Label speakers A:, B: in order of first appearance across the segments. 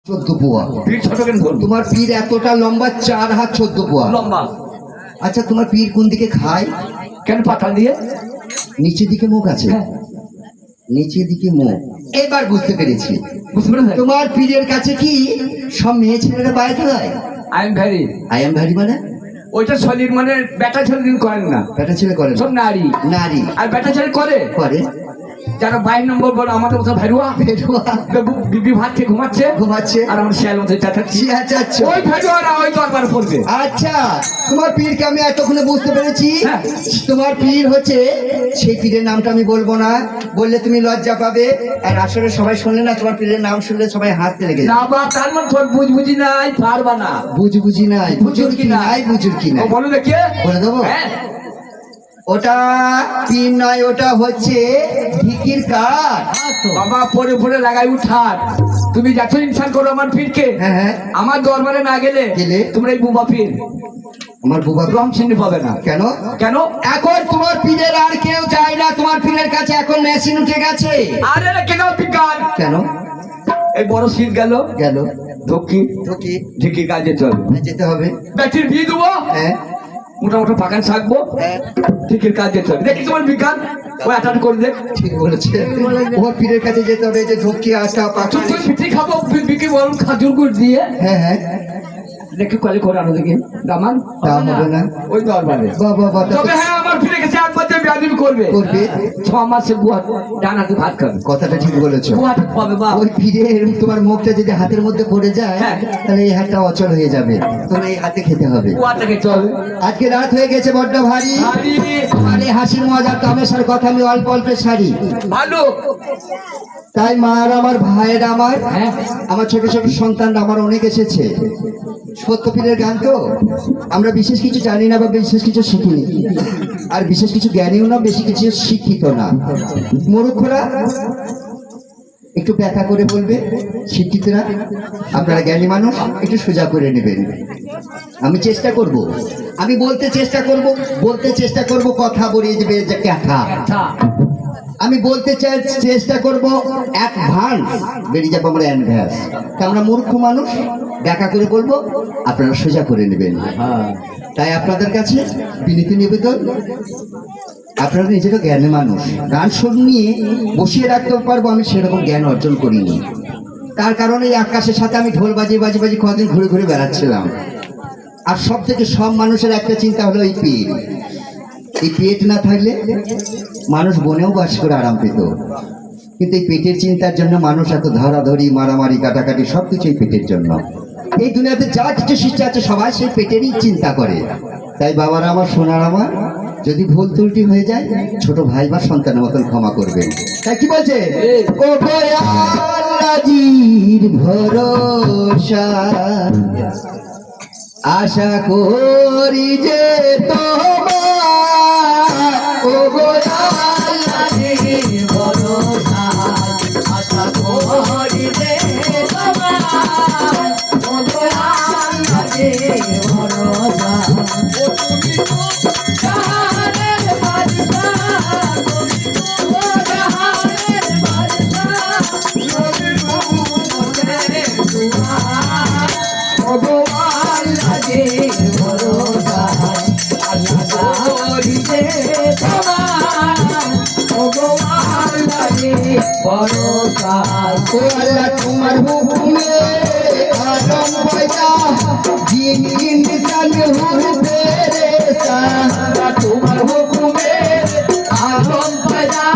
A: 14 পোয়া।
B: পীর ছোট কেন বলবো?
A: তোমার পীর এতটা লম্বা, 4 হাত 14 পোয়া
B: লম্বা।
A: আচ্ছা, তোমার পীর কোন দিকে খায়?
B: কেন পাতাল দিয়ে?
A: নিচের দিকে মুখ আছে। নিচের দিকে মুখ। এবার বুঝতে পেরেছি।
B: বুঝতে পেরেছেন?
A: তোমার পীরের কাছে কি সব মেয়ে ছেলেরা বায়াত হয়?
B: I am vary.
A: I am vary মানে?
B: ওইটা শরীর মানে বেটা ছেলে দিন করেন না,
A: বেটা ছেলে করে না।
B: সব নারী।
A: নারী
B: আর বেটা ছেলে করে
A: করে।
B: যারা 22 নম্বর বড় আমাদের মতো ভেরুয়া
A: ভেরুয়া
B: বিবি ভাত খেয়ে
A: ঘুমাচ্ছে
B: আর আমরা শিয়াল মতো চাচাচ্ছি।
A: চেঁচাচ্ছে।
B: ওই ভেরুয়ারা ওই দরবারে পড়বে।
A: আচ্ছা, তোমার পীরকে আমি এতক্ষণে বুঝতে পেরেছি।
B: হ্যাঁ।
A: তোমার পীর হচ্ছে, সেই পীরের নামটা আমি বলবো না, বললে তুমি লজ্জা পাবে। আর আসলে সবাই শুনলে না, তোমার পীরের নাম শুনলে সবাই হাসতে লেগে
B: না বা তার মানে তোর বুঝি নাই, পারবা না।
A: বুঝি নাই, বুঝুর কি নাই, বুঝুর কি নাই।
B: বলো দেখি,
A: বলে দেবো?
B: হ্যাঁ।
A: ওটা পীর নয়, ওটা হচ্ছে ঢিকির কাঠ।
B: বাবা পরে পরে লাগাই উঠার। তুমি যত ইনসান করো আমার পীরকে,
A: হ্যাঁ।
B: আমার দরবারে না গেলে তোমরা এই বুবা পীর
A: আমার বুবা
B: রং চিনতে পাবে না।
A: কেন?
B: কেন?
A: এখন তোমার পীরের আর কেউ যায় না, তোমার পীরের কাছে এখন মেশিন উঠে গেছে।
B: আরে কেন বিজ্ঞান?
A: কেন?
B: এই বড় শীত গেল
A: গেল
B: ধকি
A: ঢুকি
B: ঢিকি কাজে চল
A: যেতে হবে।
B: ব্যাটির বিয়ে দেবো,
A: হ্যাঁ
B: মোটামুটি পাকান থাকবো,
A: হ্যাঁ,
B: ঠিকের কাজে চল। দেখি তোমার বিজ্ঞান ওই আটাটা করে দেখ।
A: ঠিক বলেছে। ওর পীরের কাছে যেতে হবে, যে ঢুকি আটা পাকা।
B: তুই পিঠি খাবো বিকি বরং খাজুর গুড় দিয়ে।
A: হ্যাঁ হ্যাঁ,
B: দেখি কলে করে আনো দেখি দামান
A: দাম হবে না
B: ওই দরবারে।
A: বাবা
B: তবে হ্যাঁ, আমার ফিরে গেছে একবার বিয়াদিন করবে
A: করবে।
B: 6 মাসে বুয়া ডান হাতে ভাত খাবে।
A: কথাটা ঠিক বলেছো।
B: বুয়াটা পাবে বা
A: ওই পীরের তোমার মুখটা যদি হাতের মধ্যে পড়ে যায়,
B: হ্যাঁ।
A: তাহলে এই হাতটা অচল হয়ে যাবে। তোমার এই হাতে খেতে হবে।
B: বুয়াটাকে চলবে।
A: আজকে রাত হয়ে গেছে বড্ড ভারী।
B: ভারী।
A: আর এই হাসির মজার তামেশার কথা আমি অল্প অল্প সারি।
B: ভালো।
A: তাই মার আমার, ভাইয়ের আমার,
B: হ্যাঁ।
A: আমার ছোট ছোট সন্তান আমার অনেক এসেছে। সত্য পীরের গান তো আমরা বিশেষ কিছু জানি না বা বিশেষ কিছু শিখিনি, আর বিশেষ কিছু জ্ঞানীও না, বেশি কিছু শিক্ষিত না। মূর্খরা একটু ব্যাখ্যা করে বলবে, শিক্ষিতরা আপনারা জ্ঞানী মানুষ একটু সোজা করে নেবেন। আমি চেষ্টা করব, আমি বলতে চেষ্টা করব, কথা বলিয়ে দেবে যে ক্যাথা। আমি বলতে চেষ্টা করব অ্যাডভান্স, বেরিয়ে যাবো আমরা অ্যাডভান্স। আমরা মূর্খ মানুষ, ব্যাখ্যা করে বলবো, আপনারা সোজা করে নেবেন। তাই আপনাদের কাছে বিনীত নিবেদন, আপনারা নিজেরও জ্ঞানী মানুষ, গান শুনিয়ে বসিয়ে রাখতে পারবো, আমি সেরকম জ্ঞান অর্জন করিনি। তার কারণে এই আকাশের সাথে আমি ঢোল বাজিয়ে কদিন ঘুরে ঘুরে বেড়াচ্ছিলাম। আর সব থেকে সব মানুষের একটা চিন্তা হলো এই পেট। এই পেট না থাকলে মানুষ বনেও বাস করে আরাম পেত, কিন্তু এই পেটের চিন্তার জন্য মানুষ এত ধরাধরি, মারামারি, কাটাকাটি, সবকিছু এই পেটের জন্য। এই দুনিয়াতে যা কিছু সৃষ্টি আছে সবাই সেই পেটেরই চিন্তা করে। তাই বাবারা আমার, সোনার আমার, যদি ভুল ত্রুটি হয়ে যায় ছোট ভাই বা সন্তানের মতন ক্ষমা করবেন। তাই কি বলছে? ও আল্লাহর ভরসা আশা করি যে তোমার, ও আল্লাহর ভরসা আশা করি যে তোমার, ও আল্লাহর ভরসা। তোমার হুকুমে আলম পয়দা, জিন ইনসান হুরবে রেসা। তোমার হুকুমে আলম পয়দা,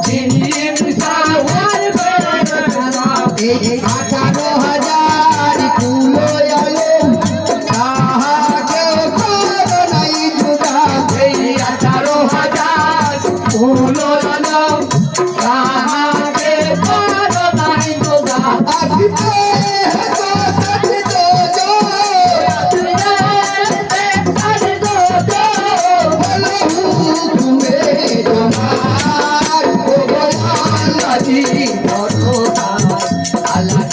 A: জিন ইনসান হুরবে রেসা। এই 18,000 কুলো আলম তাহাকেও করো নাই জুদা। এই 18,000 কুলো আলম তাহাকে করো নাই জুদা। আল্লাহ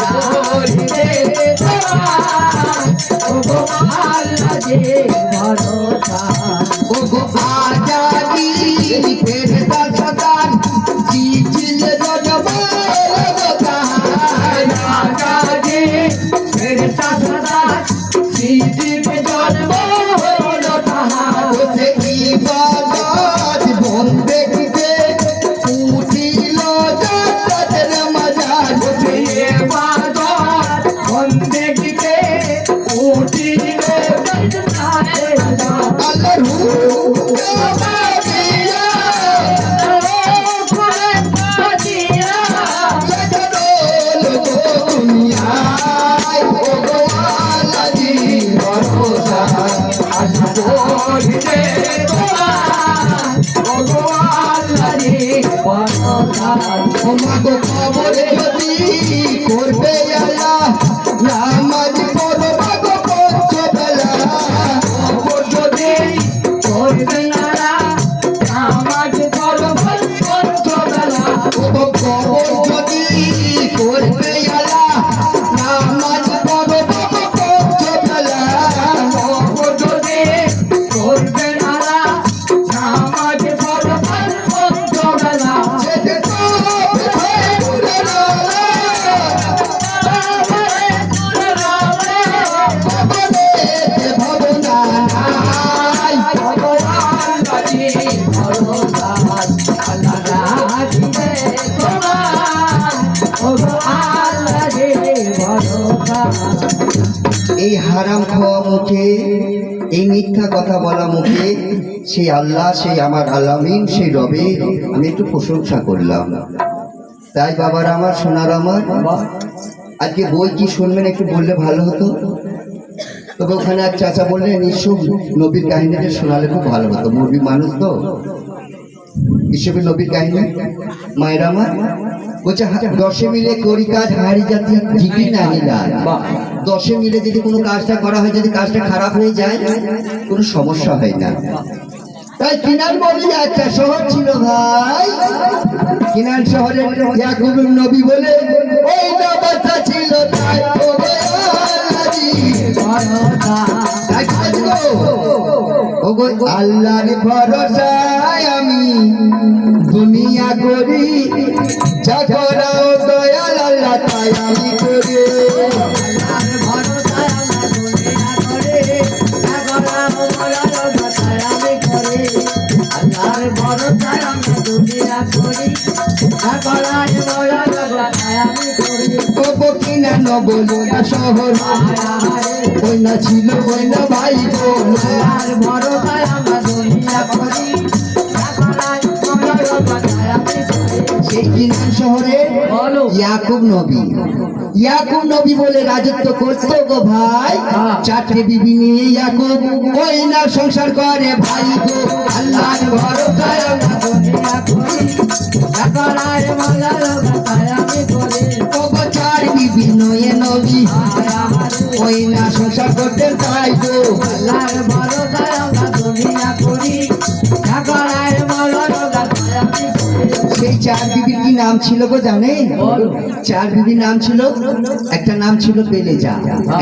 A: ও মা গো কবরে যদি করবে আল্লাহ নামাজ পড়ো মা গো পঞ্চবেলা
B: কবর যদি করবে না নামাজ পড়ো পঞ্চবেলা
A: ও গো কবর যদি করবে আল্লাহ নামাজ পড়ো মা গো পঞ্চবেলা
B: কবর যদি করবে না নামাজ পড়ো পঞ্চবেলা
A: যেতে তো ভুলে না কবরে ভাবনা নাই
B: ভগবান কাছে ভরসা আল্লাহ রাখিবে তোমার ভগবান কাছে ভরসা
A: এই হারাম খাওয়া মুখে এই মিথ্যা কথা বলা মুখে সেই আল্লাহ সেই আমার আলামিন সেই রবে আমি একটু প্রশংসা করলাম। তাই বাবার আমার সোনার আমার আজকে বই কি শুনবেন একটু বললে ভালো হতো। তবে ওখানে এক চাচা বললেন ঈশ্বর নবীর কাহিনীটা শোনালে খুব ভালো হতো, মুরবি মানুষ তো ঈশ্বরের নবীর কাহিনী মায়ের আমার বলছে 10 মিলে করি কাজ হারি জাতি জিবি না নিলাম। 10 মিলে যদি কোনো কাজটা করা হয় যদি কাজটা খারাপ হয়ে যায় কোনো সমস্যা হয় না। তাই কিনান বলি একটা শহর ছিল ভাই, কিনান শহরে ইয়াকুব নবী বলে ওই বাচ্চা ছিল তাই ও গো আল্লাহরি ভরসা। তাই কি বলবো? ও গো আল্লাহর ভরসায় আমি দুনিয়া করি, যা করাও দয়াল আল্লাহ তাই আমি করি। কিনান বলো না শহর ওই না ছিল ওই না ভাই বোন
B: ভরসায় আমরা দুনিয়া করি
A: সেই কিনান শহরে
B: বলো।
A: ইয়াকুব নবী বলে রাজত্ব করতো গো ভাই।
B: হ্যাঁ।
A: 4টে বিবি নিয়ে ইয়াকুব ওই না সংসার করে ভাই গো আল্লাহর ভরসায় আমরা
B: দুনিয়া করি ঢাকায় মালার গাতায় আমি করি
A: ও গো 4 বিবি নয়ে নবী ওই না সংসার করতে তাই গো
B: আল্লাহর ভরসায় আমরা দুনিয়া করি ঢাকায় মালার গাতায় আমি করি
A: সেই 4 বিবির কি নাম ছিল গো জানেন?
B: বলো।
A: 4 বিবির নাম ছিল, একটা নাম ছিল বেলেজা,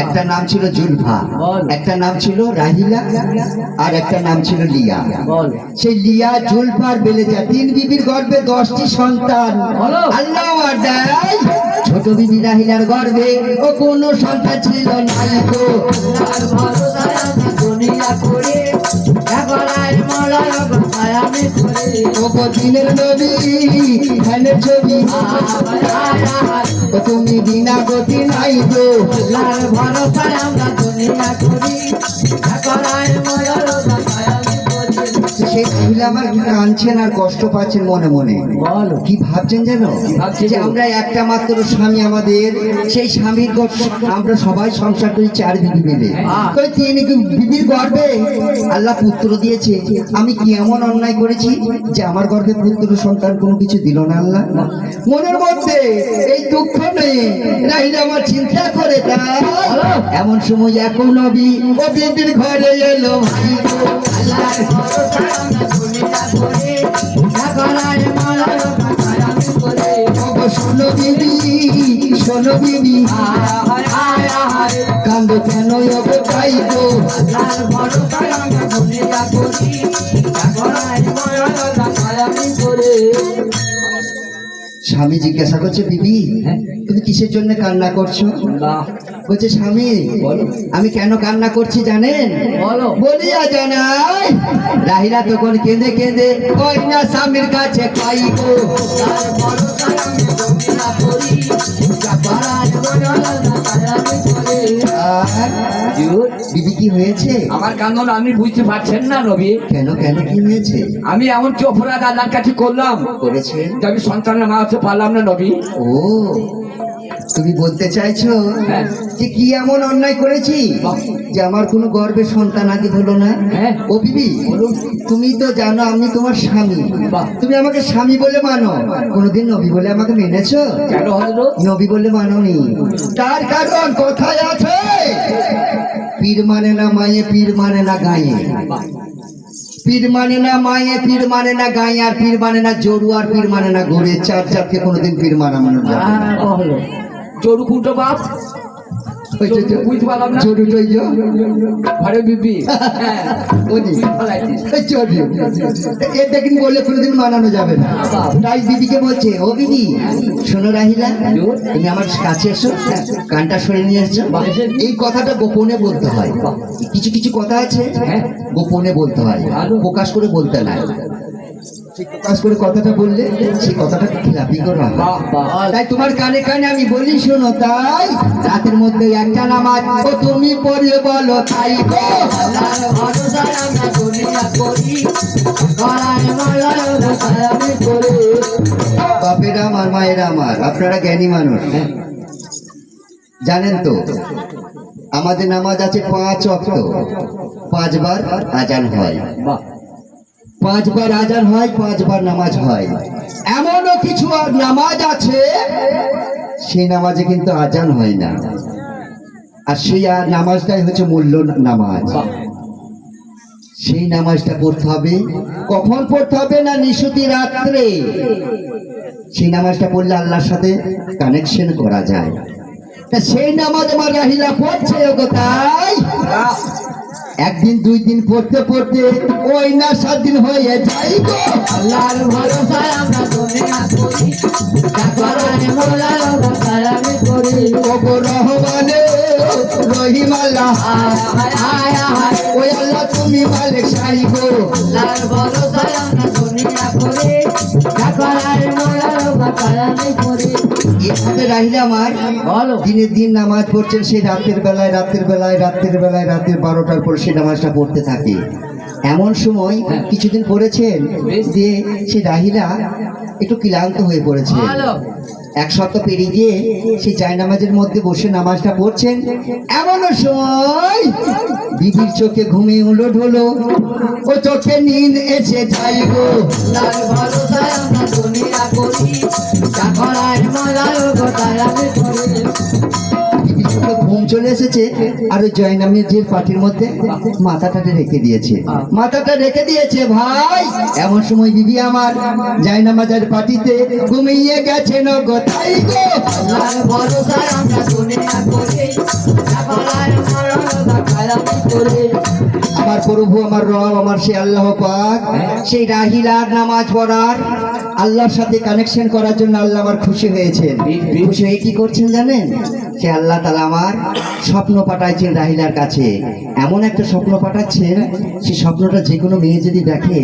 A: একটা নাম ছিল জুলফা,
B: বল।
A: একটা নাম ছিল রাহিলা আর একটা নাম ছিল লিয়া।
B: বল।
A: সেই লিয়া জুলফা আর বেলেজা 3 বিবির গর্ভে 10টি সন্তান।
B: বলো।
A: আল্লাহ আদাই ছোট বিবি রাহিলার গর্ভে ও কোনো সন্তান ছিল নাই গো
B: আল্লাহর ভরসায় আমরা দুনিয়া করি ঢাকায় মালার গাতায় আমি করি
A: ও গো দিনের নবী ধ্যানের ছবি ও তুমি বিনা গতি নাই গো
B: আল্লাহর ভরসায় আমরা দুনিয়া করি ঢাকায় মালার গাতায় আমি করি
A: সেই মহিলা আমার কাঁদছেন আর কষ্ট পাচ্ছেন মনে মনে।
B: বলো।
A: কি ভাবছেন যেন
B: ভাবছি
A: যে
B: তো।
A: আমরা একটা মাত্র স্বামী আমাদের, সেই স্বামীর আমরা সবাই সংসার করি 4 বিবি মিলে।
B: হ্যাঁ।
A: কই 3 বিবির গর্ভে আল্লাহ পুত্র দিয়েছে, আমি কি এমন অন্যায় করেছি যে আমার গর্ভে পুত্র সন্তান কোনো কিছু দিল না আল্লাহ? মনের মধ্যে এই দুঃখ নেই রাহিলা আমার চিন্তা করে তাই এমন সময় এখন নবী ও বিবির ঘরে এলো ভাই গো
B: আল্লাহর ভরসায় আমরা দুনিয়া করি ঢাকায় মালার গাতায় আমি করি
A: ওগো শোনো বিবি
B: হায় হায় হায়
A: কান্দো কেন ওগো তাই গো
B: আল্লাহর ভরসায় আমরা দুনিয়া করি ঢাকায় মালার গাতায় আমি করি
A: স্বামী জিজ্ঞাসা করছে বিবি তুমি কিসের জন্য কান্না করছো? বলছে স্বামী আমি কেন কান্না করছি জানেন?
B: বলো।
A: বলিয়া জানাই রাহিলা তখন কেঁদে কেঁদে ওই না স্বামীর কাছে পাই গো
B: আল্লাহর ভরসায় আমরা দুনিয়া করি ঢাকায় মালার গাতায় আমি করি
A: আর বিবি কি হয়েছে?
B: আমার কান্দন আপনি বুঝতে পারছেন না নবী,
A: কেন কেন কি হয়েছে?
B: আমি এমন কি অপরাধ আল্লাহর কাছে করলাম
A: করেছেন?
B: যে আমি সন্তানের মা হতে পারলাম না নবী।
A: ও তুমি বলতে চাইছো
B: হ্যাঁ।
A: যে কি এমন অন্যায় করেছি
B: বাহ।
A: যে আমার কোনো গর্ভের সন্তান আদি হলো না?
B: হ্যাঁ।
A: ও বিবি,
B: বলুন।
A: তুমি তো জানো আমি তোমার স্বামী।
B: বাহ।
A: তুমি আমাকে স্বামী বলে মানো, কোনোদিন নবী বলে আমাকে মেনেছো?
B: কেন হলো?
A: নবী বলে মানোনি। তার কারণ কথায় আছে, পীর মানে না মায়ে, পীর মানে না গায়ে। পীর মানে না মায়ে, পীর মানে না গায়ে, আর পীর মানে না জরু, আর পীর মানে না ঘুরে। চার চারকে কোনোদিন পীর মানানো যাবে না।
B: হলো জরু কুটো বাপ
A: ওই যে
B: বুঝতে পারলাম না।
A: জরু টই যে
B: ঘরে বিবি হ্যাঁ
A: ওনি
B: তুই ফলাইছিস।
A: এই জরু এটা কিন্তু বললে কোনোদিন মানানো যাবে না। তাই বিবিকে বলছে, ও বিবি শোনো রাহিলা, তুমি আমার কাছে এসো, কানটা সরে নিয়ে এসো। এই কথাটা গোপনে বলতে হয়। কিছু কিছু কথা আছে
B: হ্যাঁ।
A: গোপনে বলতে হয়, প্রকাশ করে বলতে নাই। সেই প্রকাশ করে কথাটা বললে সেই কথাটা খিলাপি করা হয়।
B: বাহ বাহ
A: তাই তোমার কানে কানে আমি বলি শোনো, তাই রাতের মধ্যে একটা নামাজ ও তুমি পড়ে বলো, তাই গো।
B: আল্লাহর ভরসায় আমরা দুনিয়া করি, গলায় মালায় ভরসায় আমি করি।
A: বাপেরা আমার, মায়েরা আমার, আপনারা জ্ঞানী মানুষ, জানেন তো আমাদের নামাজ আছে 5 ওয়াক্ত, 5 বার আজান হয়,
B: বাহ
A: 5 বার আজান হয়, 5 বার নামাজ হয়। এমনও কিছু আর নামাজ আছে সেই নামাজে কিন্তু আজান হয় না, আর সেই নামাজটাই হচ্ছে মূল্য নামাজ।
B: বাহ
A: সেই নামাজটা পড়তে হবে। কখন পড়তে হবে না? নিশুতি রাত্রে। সেই নামাজটা পড়লে আল্লাহর সাথে কানেকশন করা যায়। তা সেই নামাজ আমার রাহিলা পড়ছে গো, তাই একদিন 2 দিন পড়তে পড়তে ওই না 7 দিন হয়ে যাই গো।
B: আল্লাহর ভরসায় আমরা দুনিয়া করি, গলায় মালায় ভরসায় আমি করি।
A: ও গো রহমানে রহিম আল্লাহ,
B: হায় হায় হায়
A: ওই আল্লাহ তুমি মালিক সাই গো।
B: আল্লাহর ভরসায় আমরা দুনিয়া করি, গলায় মালায় ভরসায় আমি করি।
A: এভাবে রাহিলা আমার
B: বলো
A: দিনের দিন নামাজ পড়ছেন, সেই রাতের বেলায় রাতের 12টার পর সেই নামাজটা পড়তে থাকে। এমন সময় কিছুদিন পড়েছেন, দিয়ে সেই রাহিলা একটু ক্লান্ত হয়ে পড়েছে।
B: ভালো
A: 1 সপ্তাহ পেরিয়ে গিয়ে সেই জায়নামাজের মধ্যে বসে নামাজটা পড়ছেন। এমনও সময় বিবির চোখে ঘুমে উলট হলো, ও চোখে নিন এসে যাই গো।
B: আল্লাহর ভরসায় আমরা দুনিয়া করি, গলায় মালায় ভরসায় আমি করি।
A: বিবির চোখে ঘুম চলে এসেছে, আর ওই জয়নামাজের পাটির মধ্যে মাথাটা রেখে দিয়েছে। ভাই এমন সময় বিবি আমার জয়নামাজের পাটিতে ঘুমিয়ে গেছেন গো, তাই গো।
B: আল্লাহর ভরসায় আমরা দুনিয়া করি, গলায় মালায় ভরসায় আমি করি।
A: আমার প্রভু, আমার রব, আমার সেই আল্লাহ পাক, সেই রাহিলার নামাজ পড়ার, আল্লাহর সাথে কানেকশন করার জন্য আল্লাহ আমার খুশি হয়েছেন। খুশি হয়ে কি করছেন জানেন? সে আল্লাহ তাআলা আমার স্বপ্ন পাঠাইছেন রাহিলার কাছে। এমন একটা স্বপ্ন পাঠাচ্ছেন, সেই স্বপ্নটা যে কোনো মেয়ে যদি দেখে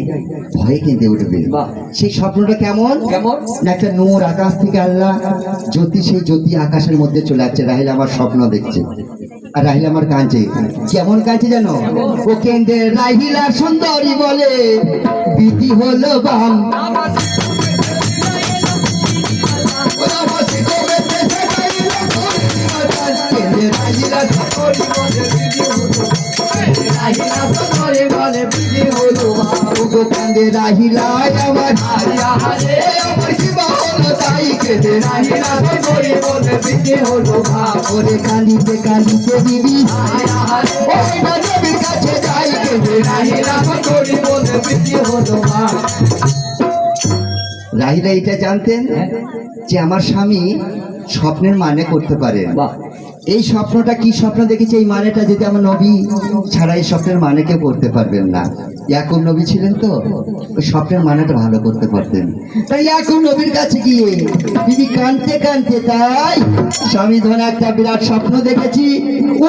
A: ভয়ে কেঁদে উঠবে।
B: বাহ।
A: সেই স্বপ্নটা কেমন?
B: কেমন?
A: না একটা নূর আকাশ থেকে আল্লাহ জ্যোতি, সেই জ্যোতি আকাশের মধ্যে চলে যাচ্ছে। রাহিলা আমার স্বপ্ন দেখছে, আর রাহিলা আমার কাঁদছে। কেমন কাঁদছে জানো? ও কেন্দ্রে রাহিলা সুন্দরী বলে বিধি হলো বাম। কেন্দ্রে রাহিলা সুন্দরী বলে বিধি হলো
B: রাহিলা সুন্দরী বলে বিধি হলো বাম।
A: ও গো কেন্দ্রে রাহিলা আমার,
B: হারিয়া হারে
A: আমার কি বা হলো তাই কেঁদে রাহিলা
B: সুন্দরী বলে বিধি হলো বাম।
A: ওরে কাঁদিতে কাঁদিতে বিবি
B: হারিয়া হারে
A: ওই না নবীর কাছে যাই কেঁদে
B: রাহিলা সুন্দরী বলে বিধি হলো বাম।
A: রাহিলা এটা জানতেন যে আমার স্বামী স্বপ্নের মানে করতে পারেন।
B: বাহ
A: এই স্বপ্নটা কি স্বপ্ন দেখেছে, এই মানেটা যদি আমার নবী ছাড়া এই স্বপ্নের মানে কেউ করতে পারবেন না। ইয়াকুব নবী ছিলেন তো, ওই স্বপ্নের মানেটা ভালো করতে পারতেন। তাই ইয়াকুব নবীর কাছে গিয়ে বিবি কাঁদতে কাঁদতে, তাই স্বামী ধরে একটা বিরাট স্বপ্ন দেখেছি,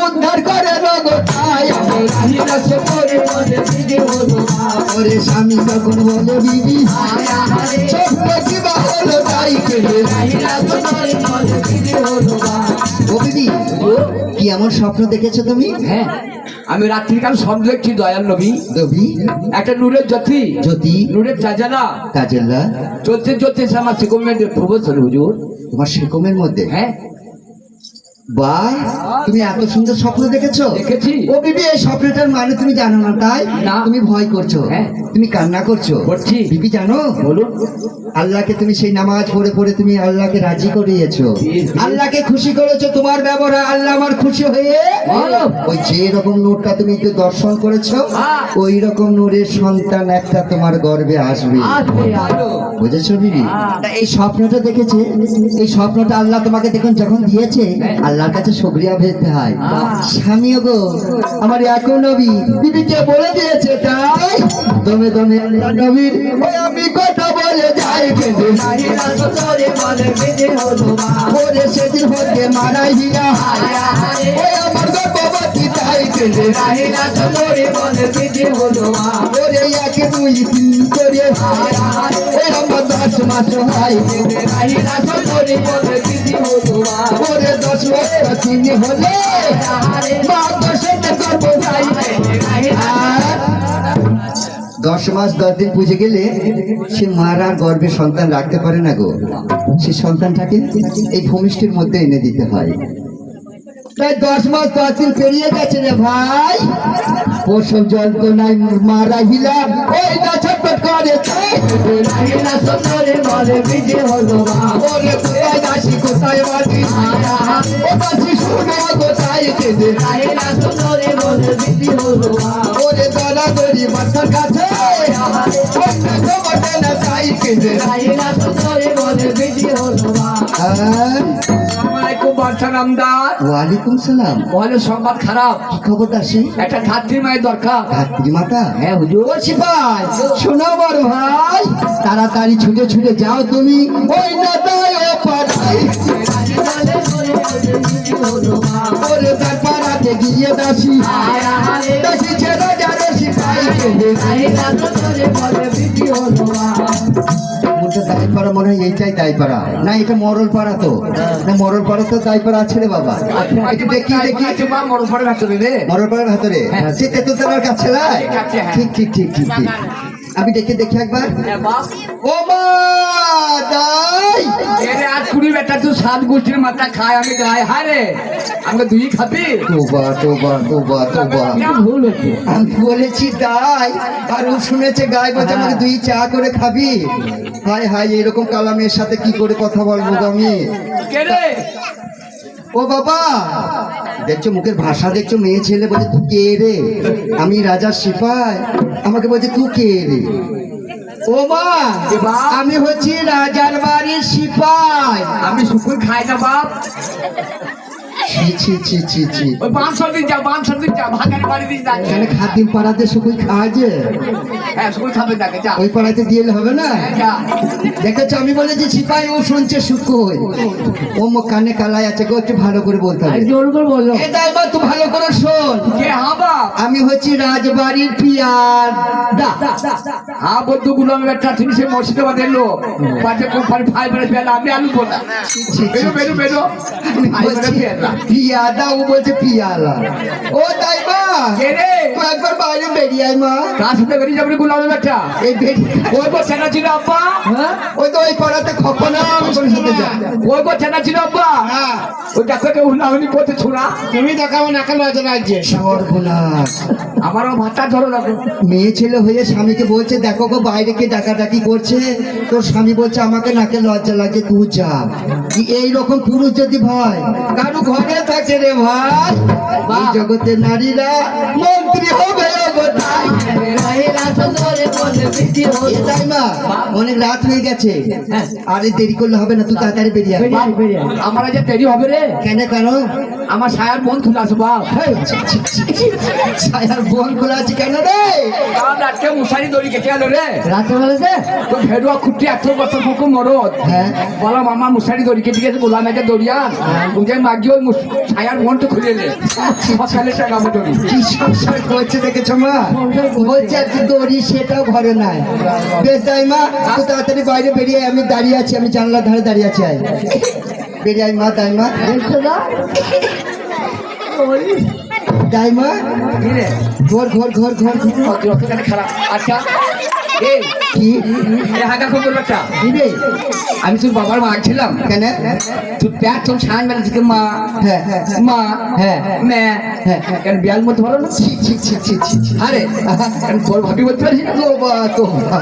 A: উদ্ধার করে নগো তাই আমি
B: রাহিলা সুন্দরী বলে বিধি হলো বাম।
A: ওরে স্বামী তখন বলে বিবি
B: হারিয়া হারে
A: স্বপ্ন কি বা হলো তাই কেঁদে
B: রাহিলা সুন্দরী বলে বিধি হলো বাম।
A: ও বিবি কি এমন স্বপ্ন দেখেছো তুমি?
B: হ্যাঁ আমি রাত্রিকাল স্বপ্ন দেখছি দয়াল নবী,
A: নবী
B: একটা নূরের জ্যোতি,
A: জ্যোতি
B: নূরের চাজানা
A: কাজেল্লা
B: চলতে চলতে এসে আমার সেকমেন্টের প্রবেশ হলো হুজুর।
A: তোমার সেকমের মধ্যে
B: হ্যাঁ
A: বাহ, তুমি এত সুন্দর স্বপ্ন দেখেছো?
C: দেখেছি।
A: ও বিবি, এই স্বপ্নটার মানে তুমি জানো না, তাই
C: না।
A: তুমি ভয় করছো,
C: হ্যাঁ।
A: তুমি কান্না করছো।
C: করছি।
A: বিবি জানো,
C: বলুন।
A: আল্লাহকে তুমি সেই নামাজ পড়ে পড়ে তুমি আল্লাহকে রাজি করিয়েছো, আল্লাহকে খুশি করেছো। তোমার ব্যবহার আল্লাহ আমার খুশি হয়ে
C: বলো।
A: ওই যে রকম নূরটা তুমি একটু দর্শন করেছো,
C: হ্যাঁ।
A: ওই রকম নূরের সন্তান একটা তোমার গর্ভে আসবে।
C: আসবে, আসবে।
A: বুঝেছো বিবি?
C: হ্যাঁ।
A: তা এই স্বপ্নটা দেখেছে, এই স্বপ্নটা আল্লাহ তোমাকে দেখুন যখন দিয়েছে, আল্লাহর কাছে শুকরিয়া ভেজতে হয়। স্বামীও গো, আমার এখন নবী বিবিকে বলে দিয়েছে, তাই দমে দমে আল্লাহ নবীর ওই আমি কথা বলে যাই কেঁদে।
B: নাহিরা সুন্দরে বলে বিধি হলো মা
A: ওরে সেদিন হতে মারাই হিয়া, ওই আমার গর্ভবতী তাই কেঁদে।
B: নাহিরা সুন্দরে বলে বিধি হলো মা
A: ওরে একে দুই তিন করে ওই আমার 10 মাস হয় কেঁদে।
B: নাহিরা সুন্দরে বলে বিধি হলো মা
A: ওরে 10 মাস তিনি হলে মা 10 গর্ভ যাই। আর 10 মাস 10 দিন পুজে গেলে সে মার আর গর্ভে সন্তান রাখতে পারে না গো, সে সন্তানটাকে এই ভূমিষ্ঠির মধ্যে এনে দিতে হয়। তাই 10 মাস 10 দিন পেরিয়ে গেছে রে ভাই, প্রসব যন্ত্রণায় মারা হিলা ওই না ছটফট করে।
B: নাহিরা সুন্দরে বলে বিধি হলো মা
A: ওরে কোথায় দাসি কোথায় বাজি, ও দাসি শুনে কোথায় কেঁদে।
B: নাহিরা সুন্দরে বলে বিধি হলো মা
A: ওরে দলা দড়ি মাথার কাছে অন্য বটে না তাই কেঁদে।
B: নাহিরা সুন্দরে বলে বিধি হলো মা
A: আর
C: আসসালামাইকুম বাদশা নামদার।
A: ওয়ালাইকুম সালাম।
C: বলে সংবাদ খারাপ,
A: কি খবর দাসী?
C: একটা ধাত্রী মায়ের দরকার।
A: ধাত্রী মাতা?
C: হ্যাঁ হুজুর।
A: ও সিপাই, শোনো বড় ভাই, তাড়াতাড়ি ছুটে ছুটে যাও তুমি ওই নাতায় ও পাড়ায়। ওরে তার পাড়াতে গিয়ে দাসী, দাসী ছেড়ে যাবে সিপাই কেঁদে। মুখটা দায় পাড়া মনে হয়, এইটাই দায় পাড়া না, এটা মরল পাড়া তো না, মরল পাড়া তো দায় পাড়া আছে রে বাবা। একটু দেখি দেখি
C: মরণ পড়ে ভেতরে রে।
A: মরল পাড়ার ভেতরে
C: হ্যাঁ।
A: যে তেতুলতলার কাছে লাই?
C: কাছে, হ্যাঁ।
A: ঠিক ঠিক ঠিক ঠিক ঠিক। আমি দেখে দেখি একবার।
C: হ্যাঁ, বাপ।
A: ও মা দাই,
C: এরে আজ কুড়ি বেটা তুই 7 গোষ্ঠীর মাথা খায়, আমি গায়ে হারে আমাকে দুই খাবি।
A: তোবা তোবা তোবা তোবা,
C: ভুল হচ্ছে।
A: আমি বলেছি দাই, আর ও শুনেছে গায়ে বলছে আমাকে 2 চা করে খাবি। হাই হাই, এরকম কালামের সাথে কি করে কথা বলবো গো আমি?
C: কে রে?
A: ও বাবা, দেখছো মুখের ভাষা দেখছো, মেয়ে ছেলে বলছে তুই কে রে? আমি রাজার সিপাই, আমাকে বলছে তুই কে রে? ও মা,
C: এ বাপ।
A: আমি হচ্ছি রাজার বাড়ির সিপাই।
C: আমি শুকুর খাই না বাপ।
A: ছি ছি ছি ছি ছি,
C: ওই 500 দিন যা, 500 দিন যা, ভাগারে বাড়ি দিস যা।
A: এখানে খাদিম পাড়াতে শুকুই খাওয়া যে,
C: হ্যাঁ শুকুর খাবে তাকে যা।
A: ওই পাড়াতে দিয়ে এলে হবে না?
C: যা।
A: দেখেছো আমি বলেছি সিপাই, ও শুনছে শুকুই। ও মুখ কানে কালায় আছে গো, একটু ভালো করে বলতে হবে।
C: জোর করে বলো।
A: এ দাইবা তুই ভালো করে শোন,
C: কে হ্যাঁ বাপ?
A: আমি হচ্ছি রাজবাড়ির পিয়ার দা।
C: হ্যাঁ বন্ধু গুলাম একটা তুমি সে মুর্শিদাবাদের লোক, পাঁচে কোম্পানি ফাইবারে ফেলা, আমি আলু বলা। বেরো বেরো বেরো। ফাইবারে ফেলা।
A: পিয়াদা, ও বলছে পিয়ালা। ও দাইবা,
C: কে রে?
A: তুই একবার বাইরে বেরিয়ে আয় মা।
C: কার সাথে বেরিয়ে যাবে গুলামের একটা?
A: এই বেরিয়ে,
C: ওই গো চেনা ছিল আব্বা। হ্যাঁ
A: ওই তো ওই পাড়াতে খপনা, আমি তোর সাথে যা।
C: ওই গো চেনা ছিল আব্বা।
A: হ্যাঁ,
C: ওই দেখো কে উল্লাহনি করতে ছোড়া।
B: তুমি দেখাবো না কেন রাজ্যে
A: সর্বনাশ।
C: আমারও ভাতটা ধরো লাগো।
A: মেয়ে ছেলে হয়ে স্বামীকে বলছে দেখো গো বাইরে কে ডাকাডাকি করছে, তোর স্বামী বলছে আমাকে নাকে লজ্জা লাগে, তুই যা। এই রকম পুরুষ যদি ভাই কারো ঘরে থাকে রে ভাই, এই জগতে নারীরা মন্ত্রী হবে গো তাই। এ তাই মা, অনেক রাত হয়ে গেছে, আরে দেরি করলে হবে না, তুই তাড়াতাড়ি বেরিয়ে আয়।
C: আমার যে দেরি হবে রে।
A: কেন কেন?
C: আমার সায়ার বোন খুলে আসো বাপ।
A: ছায়ার বোন খোলা আছে কেন রে?
C: কাল রাতকে মশারি দড়ি কেটে গেল রে।
A: রাতে বলেছে
C: তো ভেড়ুয়া খুঁটি 18 বছর কুকু মরদ।
A: হ্যাঁ।
C: বললাম আমার মশারি দড়ি কেটে গেছে, বললাম এটা দড়িয়া বুঝে মাগি ওই ছায়ার বোন তো খুলে নে সকালে টাকাবো দড়ি।
A: কি সংসার করছে দেখেছো মা? বলছে আজকে দড়ি সেটাও ঘরে নাই। বেশ তাই মা, তুই তাড়াতাড়ি বাইরে বেরিয়ে আয়, আমি দাঁড়িয়ে আছি, আমি জানলার ধারে দাঁড়িয়ে আছি। আয় বেরিয়ে আয় মা, তাই মা, তাই মা,
C: কি রে?
A: ঘর ঘর ঘর ঘর ঘর।
C: অতখানি খারাপ। আচ্ছা এই
A: কি
C: এ হাগা খবর বাচ্চা
A: কি রে?
C: আমি তোর বাবার মা ছিলাম
A: কেন?
C: তুই প্যাট তোর ছান বেলা থেকে মা
A: হ্যাঁ হ্যাঁ হ্যাঁ
C: মা
A: হ্যাঁ
C: মে
A: হ্যাঁ।
C: কেন বিয়াল মতো ভালো না
A: ছি ছি ছি ছি ছি ছি।
C: আরে কেন তোর ভাবি বলতে পারিস না
A: তোবা তোবা।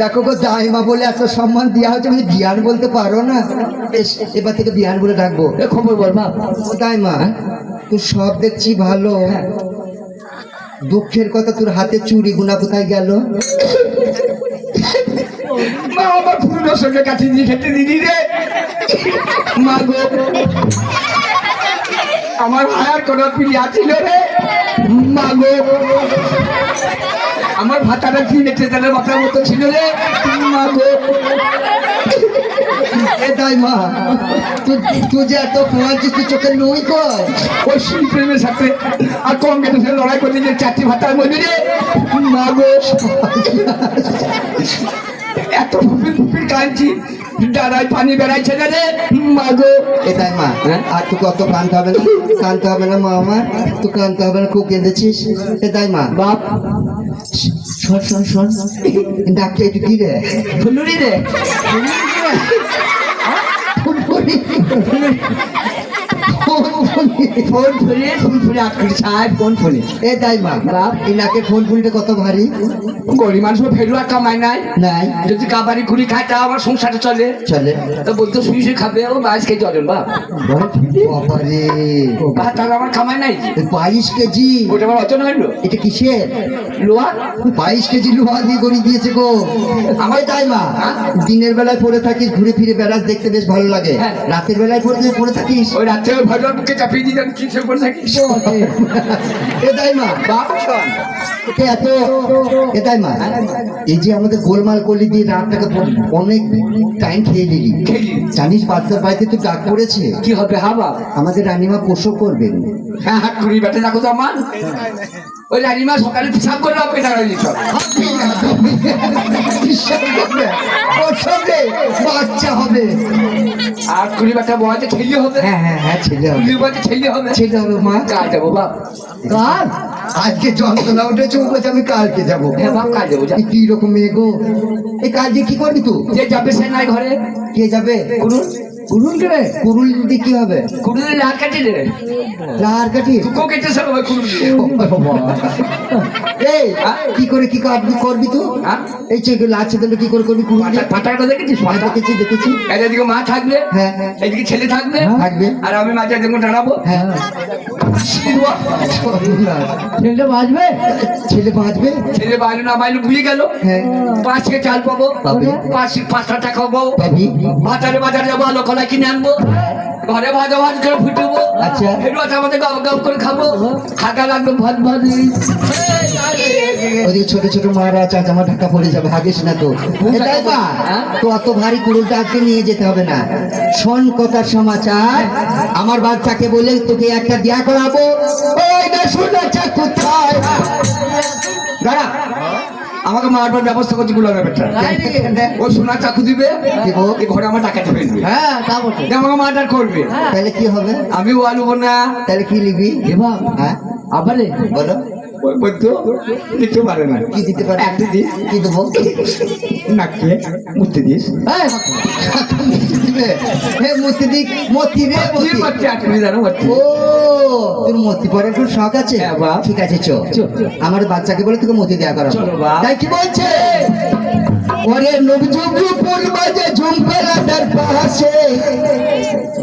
A: দেখো গো দাইমা বলে এত সম্মান দেওয়া হচ্ছে, আমি বিয়ান বলতে পারো না? বেশ, এবার থেকে বিয়ান বলে ডাকবো।
C: এ খবর বল বাপ
A: ও দাইমা, তোর সব দেখছি ভালো, দুঃখের কথা তোর হাতে চুরি গুনা কোথায় গেল?
C: মা আমার পুরো সঙ্গে কাটি দিয়ে খেতে দিদি রে মা গো আমার ভাইয়ার কোনো পিলিয়া ছিল রে মা গো আমার ভাতাটা ফিরেছে তাহলে মাথার মতো ছিল রে মা গো
A: এ দাইমা, তুই যে এত পোয়াচ্ছিস, তুই চোখে নই কর।
C: ওই শিল্পের সাথে আর কম কেটে লড়াই করতে যে চারটি ভাতার মধ্যে রে মা গো এত ফুপির ফুপির কাঁদছি দাঁড়ায় পানি বেড়াইছে না রে মা গো
A: এ দাইমা, আর তোকে অত কানতে হবে না, কানতে হবে না মা আমার, তুই কানতে হবে না, খুব কেঁদেছিস। এ দাইমা
C: বাপ
A: শোন শোন শোন, ডাকটা একটু কি রে?
C: ফুলুরি রে ফোন ফুলে ফুল ফুলে আটকে ছায় ফোন ফুলে
A: এ দাইমা, এই নাকের ফোন ফুলটা কত ভারী?
C: গরিব মানুষ ফেরুয়া কামাই নাই
A: নাই
C: যদি কাবারি ঘুরি খায় তা আমার সংসারটা চলে
A: চলে।
C: তো বলতো শুয়ে শুয়ে খাবে ও 22 কেজি ওজন বাপ
A: বাবারে,
C: তার আমার কামাই নাই
A: 22 কেজি!
C: ওটা আমার ওজন হইলো
A: এটা কিসের?
C: লোয়া
A: 22 কেজি লোহা দিয়ে গড়ি দিয়েছে গো। আমার দাইমা, দিনের বেলায় পড়ে থাকিস, ঘুরে ফিরে বেড়াস, দেখতে বেশ ভালো লাগে।
C: হ্যাঁ।
A: রাতের বেলায় পড়ে থাকিস।
C: ওই রাত্রে ওই ভজন বুকে চাপিয়ে দিতাম কি সে করে থাকি
A: এ দাইমা,
C: বাপ শোন
A: তোকে এত, এ দাইমা, এই যে আমাদের গোলমাল করলি দিয়ে রাতটাকে অনেক টাইম খেয়ে নিলি,
C: খেলি।
A: জানিস বাচ্চার বাড়িতে তো ডাক পড়েছে,
C: কি হবে হা বাপ
A: আমাদের রানীমা প্রসব করবেন।
C: হ্যাঁ হাত করি বেটে রাখো তো আমার ওই রানিমা সকালে পিসাব করে রাখবে দাঁড়াই দিত
A: প্রসবে বাচ্চা হবে।
C: আর কুড়ি বাচ্চা বয়সে ছেলে হবে
A: হ্যাঁ হ্যাঁ হ্যাঁ, ছেলে হবে,
C: কুড়ি বয়সে ছেলে হবে
A: ছেলে হবে মা।
C: কাল যাবো বাপ
A: কাল? আজকে যন্ত্রণা উঠেছে, ও বলছে আমি কালকে যাবো।
C: হ্যাঁ বাপ কাল যাবো যা।
A: কি রকম মেয়ে গো, এই কাল দিয়ে কি করবি তুই?
C: যে যাবে সে নাই ঘরে
A: কে যাবে?
C: কুরুল কুরুল রে
A: কুরুল দিয়ে কি হবে?
C: কুরুলের লাল কাটি রে
A: লার কাটি?
C: তুকো কেটে সব হবে কুরুল দিয়ে
A: এই কি করে কি কাটবি করবি তুই?
C: হ্যাঁ?
A: এই যে লাচ্ছে দিলে কি করে করবি? কুরুল দিয়ে?
C: পাটাটা দেখেছিস
A: হ্যাঁ, দেখেছি দেখেছি।
C: এদিকে মা থাকবে
A: হ্যাঁ হ্যাঁ
C: এদিকে ছেলে থাকবে
A: থাকবে।
C: আর আমি মাঝে দেখুন দাঁড়াবো
A: হ্যাঁ,
B: ছেলেটা বাজবে?
A: ছেলে বাঁচবে?
C: ছেলে বাইরে না বাইরে ভুলে গেল
A: হ্যাঁ
C: 5 কে চাল পাবো
A: পাবে।
C: 5 টাকা পাবো
A: পাবি।
C: বাজারে যাবো আলো কলা কিনে আনবো ঘরে ভাজা ভাজ করে ফুটবো
A: আচ্ছা।
C: ফের আমাদের গাব গাব করে খাবো খাগা লাগবে ভাত ভাত
A: ওদিকে ছোট ছোট মারা চাচামা ঢাকা পড়ে যাবে, হাগিস না তো। এ দাইমা,
C: হ্যাঁ?
A: তো অত ভারী কুড়ুলটা আজকে নিয়ে যেতে হবে না। শোন কথার সমাচার, আমার বাচ্চাকে বলে তোকে একটা বিয়া করাবো। ওই না শোনা চাকু কোথায়?
C: দাঁড়া আমাকে মারবার ব্যবস্থা করছি গুলো ব্যাপারটা ও সোনার চাকু দিবে
A: দিব।
C: এই ঘরে আমার টাকা ফেলবে
B: হ্যাঁ তা বটে।
C: আমাকে মার্ডার করবে
A: তাহলে কি হবে?
C: আমি ও আলুবো না
A: তাহলে কি নিবি? হ্যাঁ
C: আবারে
A: বলো,
C: ওই বলতো দিতে পারে না
A: কি দিতে পারে?
C: একটা দিস
A: কি দেবো?
C: নাকে মুতে দিস
B: হ্যাঁ,
A: দিবে। হে মতি দিক, মতি রে
C: কি
A: মতি।
C: করছে আপনি জানো করছে
A: ও, তোর মতি পড়ার খুব শখ আছে?
C: হ্যাঁ, বাপ।
A: ঠিক আছে চো,
C: চো।
A: আমার বাচ্চাকে বলে তোকে মতি দেয়া করা।
C: চলো, বাপ।
A: তাই কি বলছে? ওরে নবযুগপুর বাজে ঝুমকলাটার পাশে,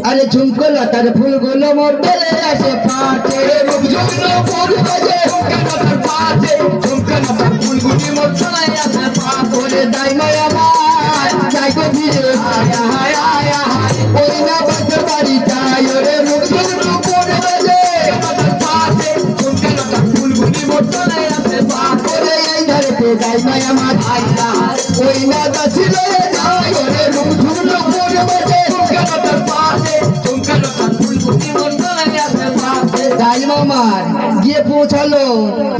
A: আরে ঝুমকলাটার ফুলগুলো মোর বেলে আসে পাটে। নবযুগপুর বাজে ঝুমকলাটার পাশে, ঝুমকলাটার ফুলগুলি মোর চলে আসে পাটে। ওরে দাইমা আমার যাই গো ফিরে, আয় আয় আয় আয়, ওই না বাচ্চা বাড়ি যাই। ওরে নবযুগপুর বাজে ঝুমকলাটার পাশে, ঝুমকলাটার ফুলগুলি মোর চলে আসে পাটে। ওরে এই ধারেতে দাইমা আমার আয় আয়, ওই না দাসিল যাই। ওরে নবযুগপুর বাজে ঝুমকলাটার পাশে, ঝুমকলাটার ফুলগুলি মোর চলে আসে পাটে। দাইমা আমার গিয়ে পৌঁছালো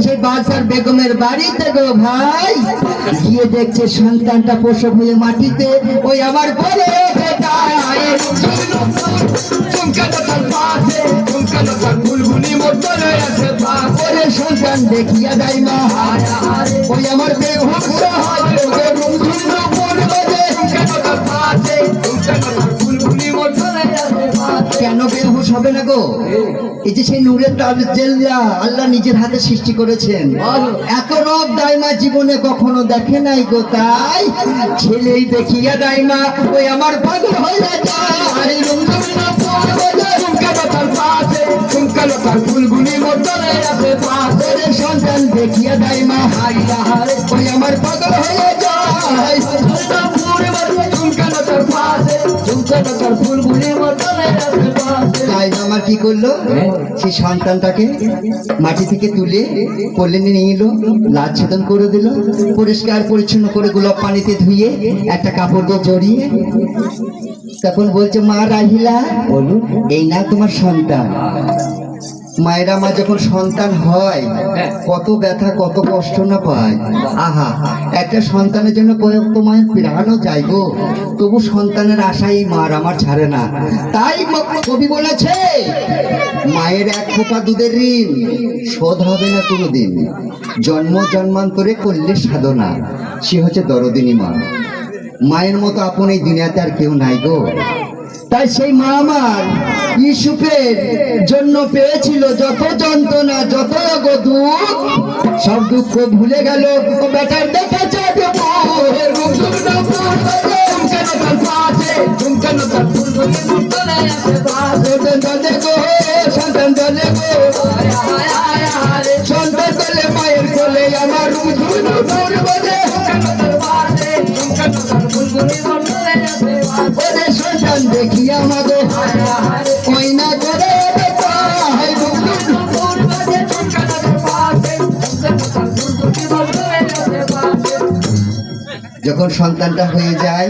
A: সেই বাদশার বেগমের বাড়িতে গো ভাই, গিয়ে দেখছে সন্তানটা প্রসব হয়ে মাটিতে, ওই আমার বলে ওঠে তাই। ঝুমকলাটার পাশে, ঝুমকলাটার ফুলগুলি মোর চলে আসে পাটে। ওরে সন্তান সন্তান দেখিয়া দাইমা ওই আমার বেহুশ হয় রুমঝুম পূর্বজে কেন বেহুশ হবে না গো? এই যে সেই নূরের তাজেল্লা আল্লাহ নিজের হাতে সৃষ্টি করেছেন, এত রব দাইমা জীবনে কখনো দেখে নাই গো, তাই ছেলেই দেখিয়া দাইমা ওই আমার পাগল হয়ে যায় রুমঝুম ফুলগুলি মতলে আছে পাশে সন্তান দেখিয়া দাইমা ওই আমার পাগল হয়ে যায় তাই আমার কি করলো, সেই সন্তানটাকে মাটি থেকে তুলে কোলে নিয়ে নিল, লাজ ছেদন করে দিল, পরিষ্কার পরিচ্ছন্ন করে গোলাপ পানিতে ধুয়ে একটা কাপড় দিয়ে জড়িয়ে তখন বলছে মা রাহিলা বলুন এই না তোমার সন্তান। মায়েরা মা যখন সন্তান হয় কত ব্যথা কত কষ্ট না পায়, আহা একটা সন্তানের জন্য কত মায়ের প্রাণও যায় গো, তবু সন্তানের আশাই মার আমার ছাড়ে না। তাই কবি বলেছে মায়ের এক ফোঁটা দুধের ঋণ শোধ হবে না কোনোদিন, জন্ম জন্মান্তরে করলে সাধনা, সে হচ্ছে দরদিনী মা। মায়ের মতো আপন এই দুনিয়াতে আর কেউ নাই গো। তাই সেই মা আমার ইউসুফের জন্য পেয়েছিল যত যন্ত্রণা যত দুঃখ, সব দুঃখ ভুলে গেল ও বেটার দেখেছে সন্তান দলে গো সন্তান দলে মায়ের কোলে আমার সন্তান দেখিয়া মাগো ওই না করে যখন সন্তানটা হয়ে যায়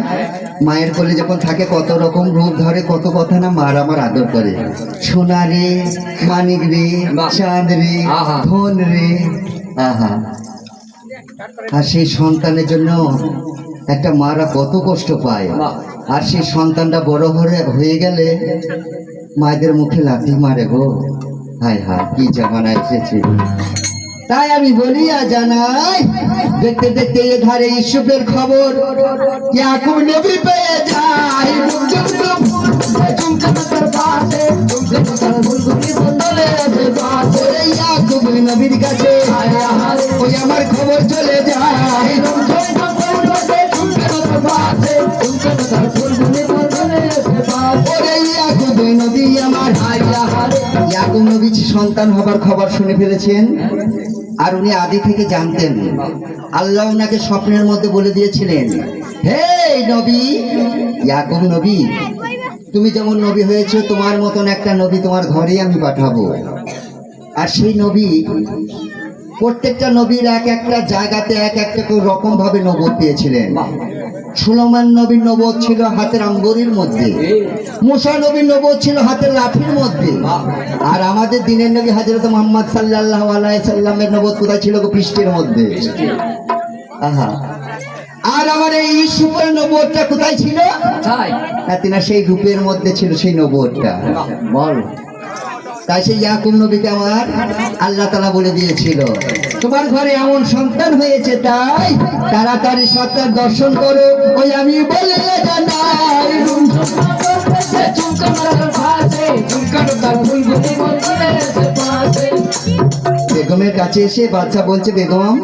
A: মায়ের কোলে যখন থাকে কত রকম রূপ ধরে, কত কথা না মার আমার আদর করে, সোনা রে মানিক রে চাঁদ রে ধন রে, আহা। আর সেই সন্তানের জন্য একটা মারা কত কষ্ট পায়, আর সেই সন্তানটা বড় হয়ে গেলে মায়েদের মুখে লাথি মারে গো, হায় হায় কি জামানা এসেছে। তাই আমি বলিয়া জানাই দেখতে দেখতে এ ধারে ইউসুফের খবর ইয়াকুব নবী পেয়ে যায়, ইয়াকুব নবীর কাছে ওই আমার খবর চলে যায়, ইয়াকুব নবী আমার ইয়াকুব নবী সন্তান হবার খবর শুনে ফেলেছেন। আর উনি আদি থেকে জানতেন, আল্লাহ ওনাকে স্বপ্নের মধ্যে বলে দিয়েছিলেন, হে নবী ইয়াকুব নবী, তুমি যেমন নবী হয়েছে তোমার মতন একটা নবী তোমার ঘরেই আমি পাঠাবো। আর সেই নবী প্রত্যেকটা নবীর এক একটা জায়গাতে এক একটা রকম ভাবে নবুয়ত পেয়েছিলেন। সুলেমান নবীর নবুয়ত ছিল হাতের আঙ্গুরের মধ্যে, মুসা নবীর নবুয়ত ছিল হাতের লাঠির মধ্যে, আর আমাদের দিনের নবী হযরত মুহাম্মদ সাল্লাল্লাহু আলাইহি সাল্লামের নবুয়ত কোথায় ছিল? পৃষ্ঠের মধ্যে। আহা, আর আমার এই ইউসুফের নবুয়তটা কোথায় ছিল? না সেই রূপের মধ্যে ছিল সেই নবুয়তটা। বল, তাই সেই ইয়াকুব নবীকে আমার আল্লাহ তাআলা বলে দিয়েছিল, তোমার ঘরে এমন সন্তান হয়েছে, তাই তাড়াতাড়ি সন্তান দর্শন করো। ওই আমি বলে জানাই বেগমের কাছে এসে বাচ্চা বলছে, বেগম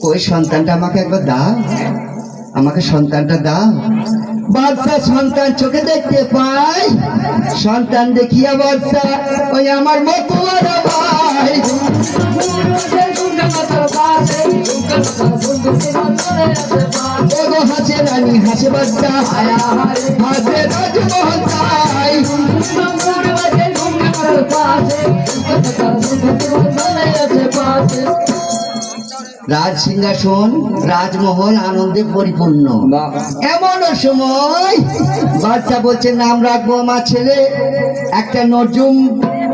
A: ওই সন্তানটা আমাকে একবার দাও, আমাকে সন্তানটা দাও। বাচ্চা সন্তান চোখে দেখতে পাই, সন্তান দেখিয়া বাচ্চা ওই আমার মতো ভাই হাসে রানী হাসে বাচ্চা হাসে রাজমহল তাই রাজ সিংহাসন রাজমহল আনন্দে পরিপূর্ণ। এমন সময় বাচ্চা বলছে, নাম রাখবো আমার ছেলে, একটা নজুম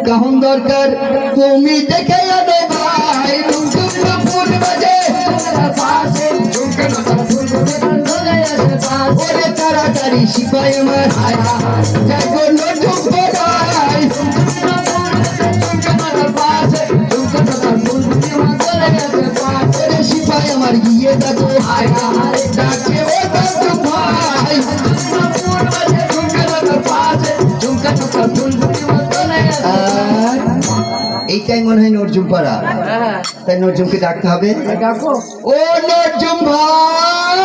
A: কাহন দরকার, তুমি দেখে আনো ভাই। ওরে তাড়াতাড়ি সিপাই আমার নজুম এইটাই মনে হয় নরজুম পাড়া।
B: হ্যাঁ
A: তাই নরজুমকে ডাকতে হবে।
B: ডাকো
A: ও নরজুম ভাই,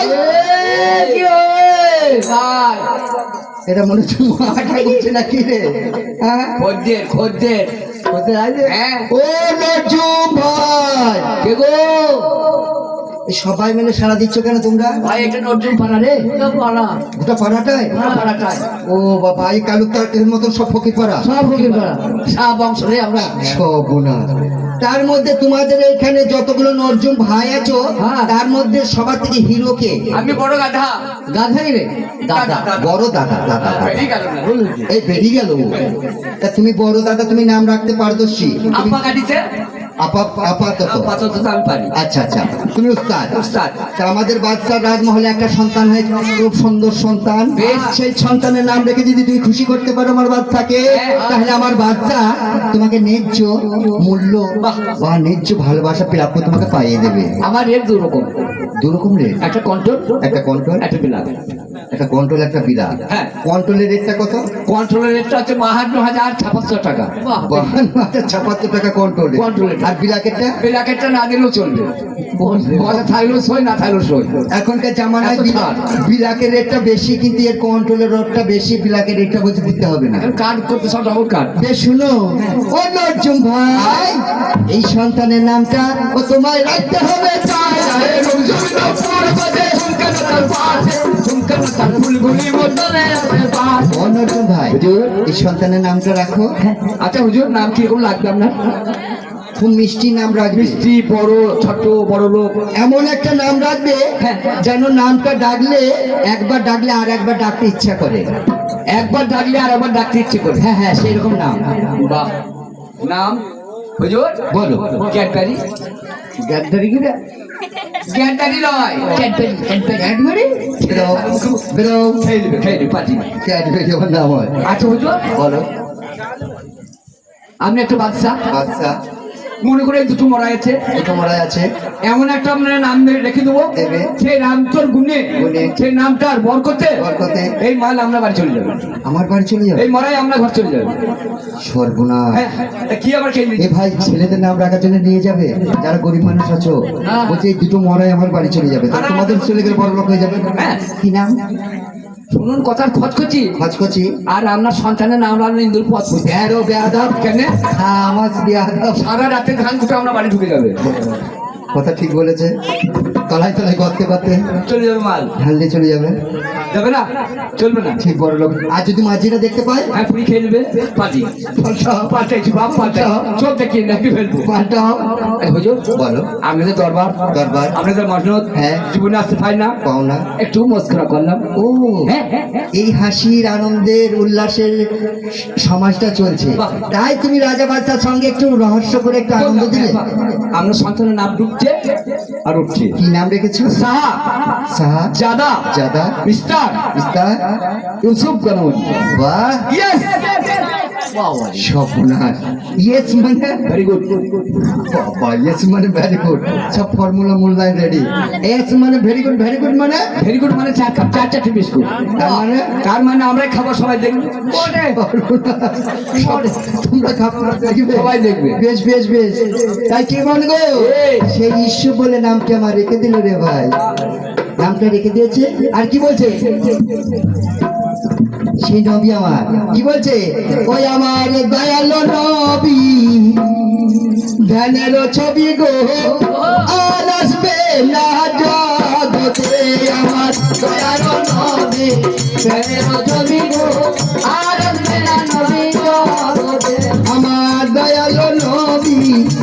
B: কি হয় ভাই
A: এটা মনে হচ্ছে মাঠা করছে নাকি রে? হ্যাঁ?
C: খদ্দের খদ্দের
B: কোথায় আছে
C: হ্যাঁ
A: ও নরজুম ভাই,
C: কে গো
A: এই সবাই মিলে সাড়া দিচ্ছ কেন তোমরা?
C: ভাই এটা নর্জুন পাড়া রে
B: তো পাড়া
A: গোটা পাড়াটায়?
C: পাড়াটায়
A: ও বাবা, এই কালুকার মতন সব ফকির পাড়া।
B: সব ফকির পাড়া
C: শাহ বংশ রে আমরা
A: সব না। তার মধ্যে তোমাদের এখানে যতগুলো নরজুম ভাই আছো,
B: হ্যাঁ।
A: তার মধ্যে সবার থেকে হিরো কে?
C: আমি বড় গাধা
B: গাধাই রে দাদা
A: বড় দাদা। দাদা
C: বেরিয়ে গেল না
A: এই বেরিয়ে গেল। তা তুমি বড় দাদা, তুমি নাম রাখতে পারদর্শী। তুমি
C: আপা গাড়িতে
A: আপাতত।
C: আপাতত তো আমি পারি
A: আচ্ছা আচ্ছা, তুমি উস্তাদ।
C: উস্তাদ।
A: তা আমাদের বাদশাহ রাজমহলে একটা সন্তান হয়েছে, খুব সুন্দর সন্তান।
C: বেশ।
A: সেই সন্তানের নাম রেখে যদি তুমি খুশি করতে পারো আমার বাদশাকে,
C: হ্যাঁ।
A: তাহলে আমার বাদশা তোমাকে ন্যায্য মূল্য বা ন্যায্য ভালোবাসা প্রাপ্য তোমাকে পাইয়ে দেবে।
C: আমার রেট দু রকম
A: দু রকম রেট,
C: একটা কন্ট্রোল
A: একটা কন্ট্রোল,
C: একটা বিলাপ
A: একটা কন্ট্রোল, একটা বিলা।
C: হ্যাঁ।
A: কন্ট্রোলের রেটটা কত?
C: কন্ট্রোলের রেটটা হচ্ছে 52,056 টাকা
A: 52,056 টাকা কন্ট্রোল।
C: Control rate।
A: আর বিলাকেটটা?
C: বিলাকেটটা না দিলেও চলবে কথা থাকলেও সই না থাকলেও সই
A: এখনকার জামানায়
C: এত ছাড়।
A: বিলাকের রেটটা বেশি, কিন্তু এর কন্ট্রোলের রেটটা বেশি, বিলাকের রেটটা বলতে দিতে হবে না।
C: কার্ড করতে সব ডবল কার্ড
A: বেশ, শুনো ও নরজুম ভাই, এই সন্তানের নামটা ও তোমায় রাখতে হবে। ও নরজুম ভাই, এই সন্তানের নামটা রাখো।
C: আচ্ছা হুজুর নাম কিরকম লাগবে আপনার
A: খুব মিষ্টি নাম রাখবে,
C: মিষ্টি বড় ছোট বড় লোক
A: এমন একটা নাম রাখবে যেন নামটা ডাকলে একবার ডাকলে আর একবার ডাকতে ইচ্ছা করে।
C: একবার ডাকলে আর একবার ডাকতে ইচ্ছে করে
A: হ্যাঁ হ্যাঁ, সেই রকম নাম।
C: বাহ নাম হুজুর
A: বলো।
C: ক্যাডবেরি
B: গাদ্দারি কি রে
C: ক্যাডবেরি নয় ক্যাডবেরি
B: ক্যাডবেরি
A: বেরো বেরো,
C: খেয়ে নেবে পাটি
A: ক্যাডবেরি আমার নাম হয়।
C: আচ্ছা হুজুর
A: বলো।
C: আপনি একটা বাদশা
A: আচ্ছা,
C: মনে করে দুটো মরা আছে
A: দুটো মরাই আছে,
C: এমন একটা আপনার নাম রেখে দেবো
A: দেবে।
C: সেই নাম তোর গুনে
A: গুণে।
C: সেই নামটার বরকতে
A: বরকতে।
C: এই মাল আমরা বাড়ি চলে যাবে
A: আমার বাড়ি চলে যাবে।
C: এই মরাই আমরা ঘর চলে যাবে
A: সর্বনাশ।
C: হ্যাঁ তা কি আবার খেয়ে
A: এ ভাই, ছেলেদের নাম রাখার জন্য নিয়ে যাবে যারা গরিব মানুষ আছো,
C: হ্যাঁ।
A: বলছে এই দুটো মরাই আমার বাড়ি চলে যাবে, তা তোমাদের চলে গেলে বড় লোক হয়ে যাবে।
C: হ্যাঁ।
A: কি নাম?
C: শুনুন কথার খোঁজ করছি
A: খচখচি।
C: আর আপনার সন্তানের নাম রাখলেন ইন্দুর পথ
A: বেরো বেয়াদব।
C: কেন
A: হ্যাঁ, আমার বেয়াদব।
C: সারা রাতে ধান কুটে আমরা বাড়ি ঢুকে যাবে
A: কথা ঠিক বলেছে। তলায় তলায় গর্তে গর্তে
C: চলে যাবে মাল
A: ঢাললে চলে যাবে।
C: যাবে না চলবে না
A: ঠিক বড় লোক। আর যদি মাঝিরা দেখতে পায়,
C: হ্যাঁ পুরি খেয়ে নেবে পাটি পাল্টাইছি বাপ পাল্টাই চোখ দেখিয়ে নাকি ফেলবো
A: পাল্টাও।
C: হুজুর
A: বলো।
C: আপনাদের দরবার
A: দরবার।
C: আপনাদের মসনদ
A: হ্যাঁ।
C: জীবনে আসতে পাই না
A: পাও না।
C: একটু মস্করা করলাম
A: ও,
C: হ্যাঁ, হ্যাঁ, হ্যাঁ।
A: এই হাসির আনন্দের উল্লাসের সমাজটা চলছে,
C: বাহ।
A: তাই তুমি রাজা বাদশার সঙ্গে একটু রহস্য করে একটু আনন্দ দিলে।
C: আমরা সন্তানের নাম ঢুকছে আর উঠছে
A: কি নাম রেখেছো?
C: সাহা
A: সাহা,
C: জাদা
A: জাদা,
C: মিস্টার
A: বিস্তার।
C: ইউসুফ গণপতি
A: বাহ,
C: ইয়েস
A: স্বপ্নার। ইয়েস মানে
C: ভেরি গুড
A: বাবা, ইয়েস মানে ভেরি গুড, সব ফর্মুলা মূল্যায়ন রেডি। এস মানে ভেরি গুড, ভেরি গুড মানে
C: ভেরি গুড মানে চার কাপ চার চারটে বিস্কুট তার মানে আমরাই খাবো সবাই দেখবে
A: তোমরা খাবার দেখবে,
C: সবাই দেখবে।
A: বেশ বেশ বেশ। তাই কি মনে গো, সেই ঈশ্বর বলে নামটা আমার রেখে দিল রে ভাই, নামটা রেখে দিয়েছে। আর কি বলছে সেই নবী আমার, কি বলছে? ওই আমার দয়ালো নবী, ধ্যানের ছবি গো, আর আসবে না জগতে। আমার দয়ালো নবী, ধ্যানের ছবি গো, আর আসবে না নবী জগতে। আমার দয়ালো নবী,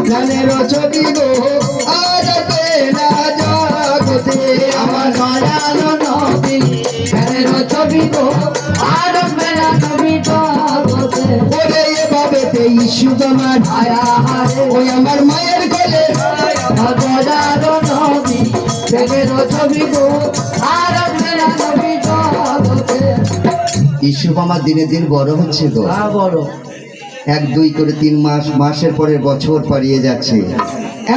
A: ধ্যানের ছবি গো, আর আসবে না জগতে। আমার দয়ালো নবী, ধ্যানের ছবি গো, আর আসবে না নবী জগতে। ওরে এভাবেতে ইস্যু আমার আয়া হারে, ওই আমার মায়ের কোলে দয়ালো নবী, ধ্যানের ছবি গো, আর আসবে না নবী জগতে। ইস্যু আমার দিনে দিন বড় হচ্ছে গো,
B: বড়
A: 1 2 করে 3 মাস, মাসের পরে বছর পালিয়ে যাচ্ছে।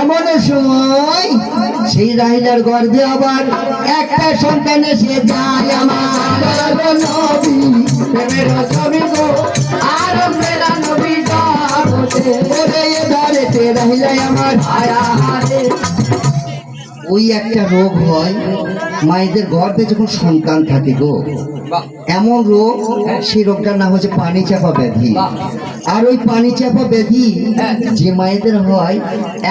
A: এমন সময় সেই রাহিলার গর্ভে আবার একটা সন্তান এসে যায়। আমার দয়ালো নবী, প্রেমের ছবি গো, আর আসবে না নবী জগতে। ওরে এ রাহিলাই আমার
B: ছায়া হাতে
A: ওই একটা রোগ হয় মায়েদের গর্ভে যখন সন্তান থাকে গো,
C: বাহ
A: এমন রোগ, সেই রোগটার নাম হচ্ছে পানি চাপা ব্যাধি। আর ওই পানি চাপা ব্যাধি যে মায়েদের হয়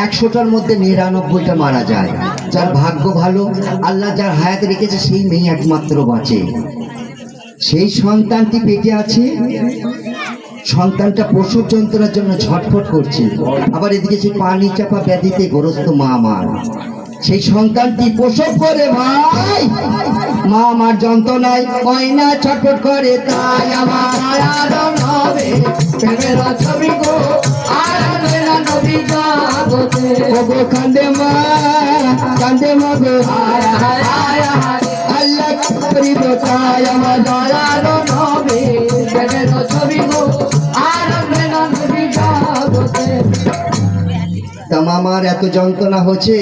A: 100টার মধ্যে 99টা মারা যায়। যার ভাগ্য ভালো, আল্লাহ যার হায়াতে রেখেছে সেই মেয়ে একমাত্র বাঁচে। সেই সন্তানটি পেটে আছে, সন্তানটা প্রসব যন্ত্রণার জন্য ছটফট করছে, আবার এদিকে সেই পানি চাপা ব্যাধিতে গ্রস্ত মা আমার। সেই সন্তানটি প্রসব করে ভাই, মা আমার যন্ত্রণায় কয়না ছটফট করে, তাই আমার
B: আরাম হবে প্রেমের ছবি গো আরামে না নবী জগতে
A: ওগো কান্দে মা গো,
B: হায় হায় হায় হায়
A: আল্লাহ করিব তাই আমার
B: দয়ালো নবী প্রেমের ছবি গো আরামে না নবী জগতে
A: তা মা আমার এত যন্ত্রণা হচ্ছে,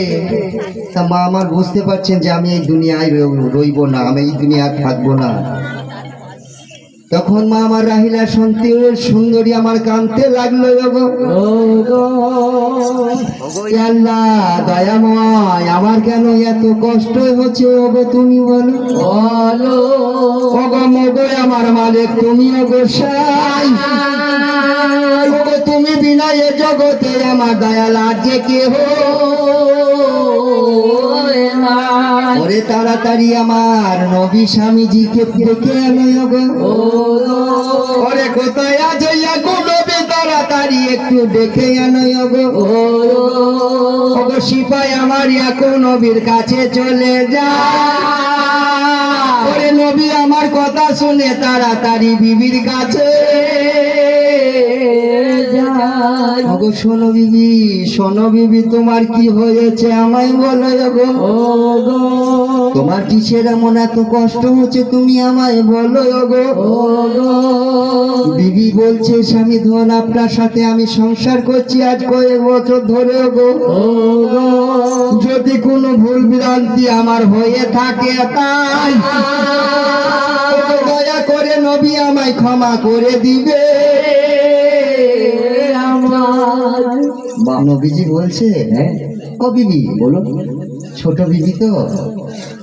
A: তা মা আমার বুঝতে পারছেন যে আমি এই দুনিয়ায় রইব না, আমি এই দুনিয়ায় থাকবো না। তখন মা আমার রাহিলা সুন্দরী আমার কাঁদতে লাগলো, ওগো আল্লাহ দয়াময়, আমার কেন এত কষ্ট হচ্ছে ওগো তুমি বলো,
B: বলো
A: ওগো মগো আমার মালিক তুমি, ওগো সাই, ওগো তুমি বিনা এ জগতে আমার দয়াল আর যে কেহ ওরে তাড়াতাড়ি আমার নবী স্বামীজিকে ডেকে আনো গো, ওরে কোথায় আছে গো নবী, তাড়াতাড়ি একটু ডেকে আনো গো, ওগো সিপাই আমার এখন নবীর কাছে চলে যায়, ওরে নবী আমার কথা শুনে তাড়াতাড়ি বিবির কাছে যায়। ওগো শোনো বিবি তোমার কি হয়েছে আমায় বলো গো, তোমার কিসের এমন এত কষ্ট হচ্ছে তুমি আমায় বলো গো। বিবি বলছে স্বামী ধন আপনার সাথে আমি সংসার করছি আজ কয়েক বছর ধরে গো, যদি কোনো ভুল ভ্রান্তি আমার হয়ে থাকে তাই দয়া করে নবী আমায় ক্ষমা করে দিবে। নবীজি বলছে ও বিবি বলো, ছোট বিবি তো,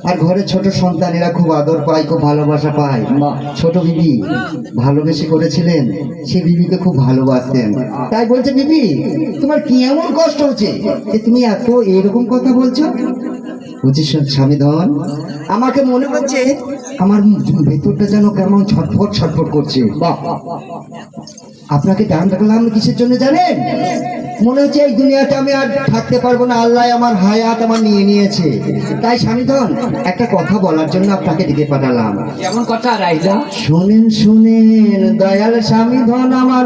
A: আর ঘরে ছোট সন্তান এরা খুব আদর পায়, খুব ভালোবাসা পায়। ছোট বিবি ভালোবেসে করেছিলেন, সে বিবিকে খুব ভালোবাসতেন, তাই বলছে বিবি তোমার কি এমন কষ্ট হচ্ছে যে তুমি এত এরকম কথা বলছো। বুঝিস স্বামী ধন, আমাকে মনে হচ্ছে আমার ভেতরটা যেন কেমন ছটফট ছটফট করছে। আপনাকে ডান ডাকলাম কিসের জন্য জানেন? মনে হচ্ছে এই দুনিয়াতে আমি আর থাকতে পারবো না, আল্লাহ আমার হায়াত আমার নিয়ে নিয়েছে। তাই স্বামীধন একটা কথা বলার জন্য আপনাকে ডেকে পাঠালাম।
C: কেমন কথা রাইলা?
A: শুনেন দয়াল স্বামীধন আমার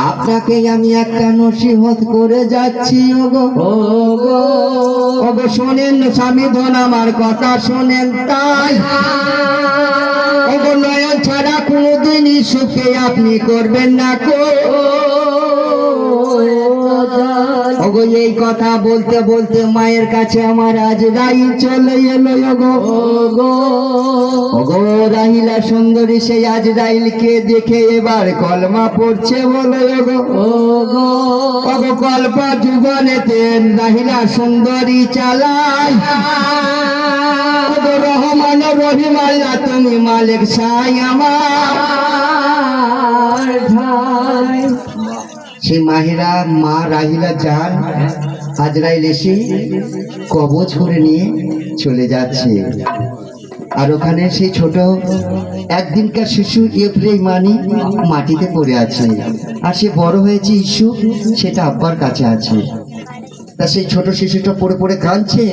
A: আপনাকে আমি একটা নসিহত করে যাচ্ছি ওগো শোনেন স্বামীধন আমার কথা শোনেন, তাই ওগো নয়ন ছাড়া কোনোদিনই সুখে আপনি করবেন না কো। ওগো এই কথা বলতে বলতে মায়ের কাছে আমার আজরাইল চলে এলো ওগো রাহিলা সুন্দরী সেই আজরাইলকে দেখে এবার কলমা পড়ছে বলো ওগো কল্পা জীবনেতে রাহিলা সুন্দরী চালাই, ওগো রহমান রহিম আল্লাহ তুমি মালিক সাই আমার ঠাই। সে মাহিরা মা রাহিলা যান, আজরাইল এসে কবজ করে নিয়ে চলে যাচ্ছে। আর ওখানে সেই ছোট একদিনকার শিশু ইব্রাহিমানি মাটিতে পড়ে আছে, আর সে বড় হয়েছে ইস্যু, সেটা আব্বার কাছে আছে। তা সেই ছোট শিশুটা পড়ে পড়ে কাঁদছে,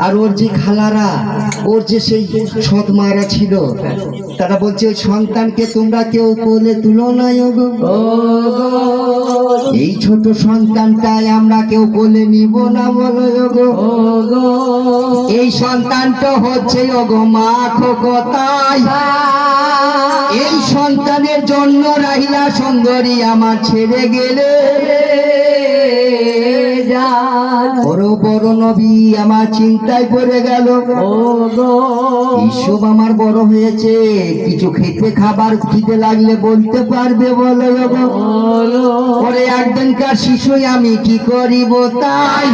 A: আর ওর যে খালারা, ওর যে সেই সৎ মারা ছিল, তারা বলছে ওই সন্তানকে তোমরা কেউ কোলে তুলো না গো, এই ছোট সন্তানটাই আমরা কেউ কোলে নিব না বলো গো। এই সন্তানটা হচ্ছে ওগো মা খোকতাই, এই সন্তানের জন্য রাহিলা সুন্দরী আমার ছেড়ে গেলে বড় বড় নবী আমার চিন্তায় পড়ে গেল। ইসব আমার বড় হয়েছে, কিছু খেতে খাবার খিদে লাগলে বলতে পারবে বলো ওরে ওরে একদিনকার শিশুই আমি কি করিব তাই,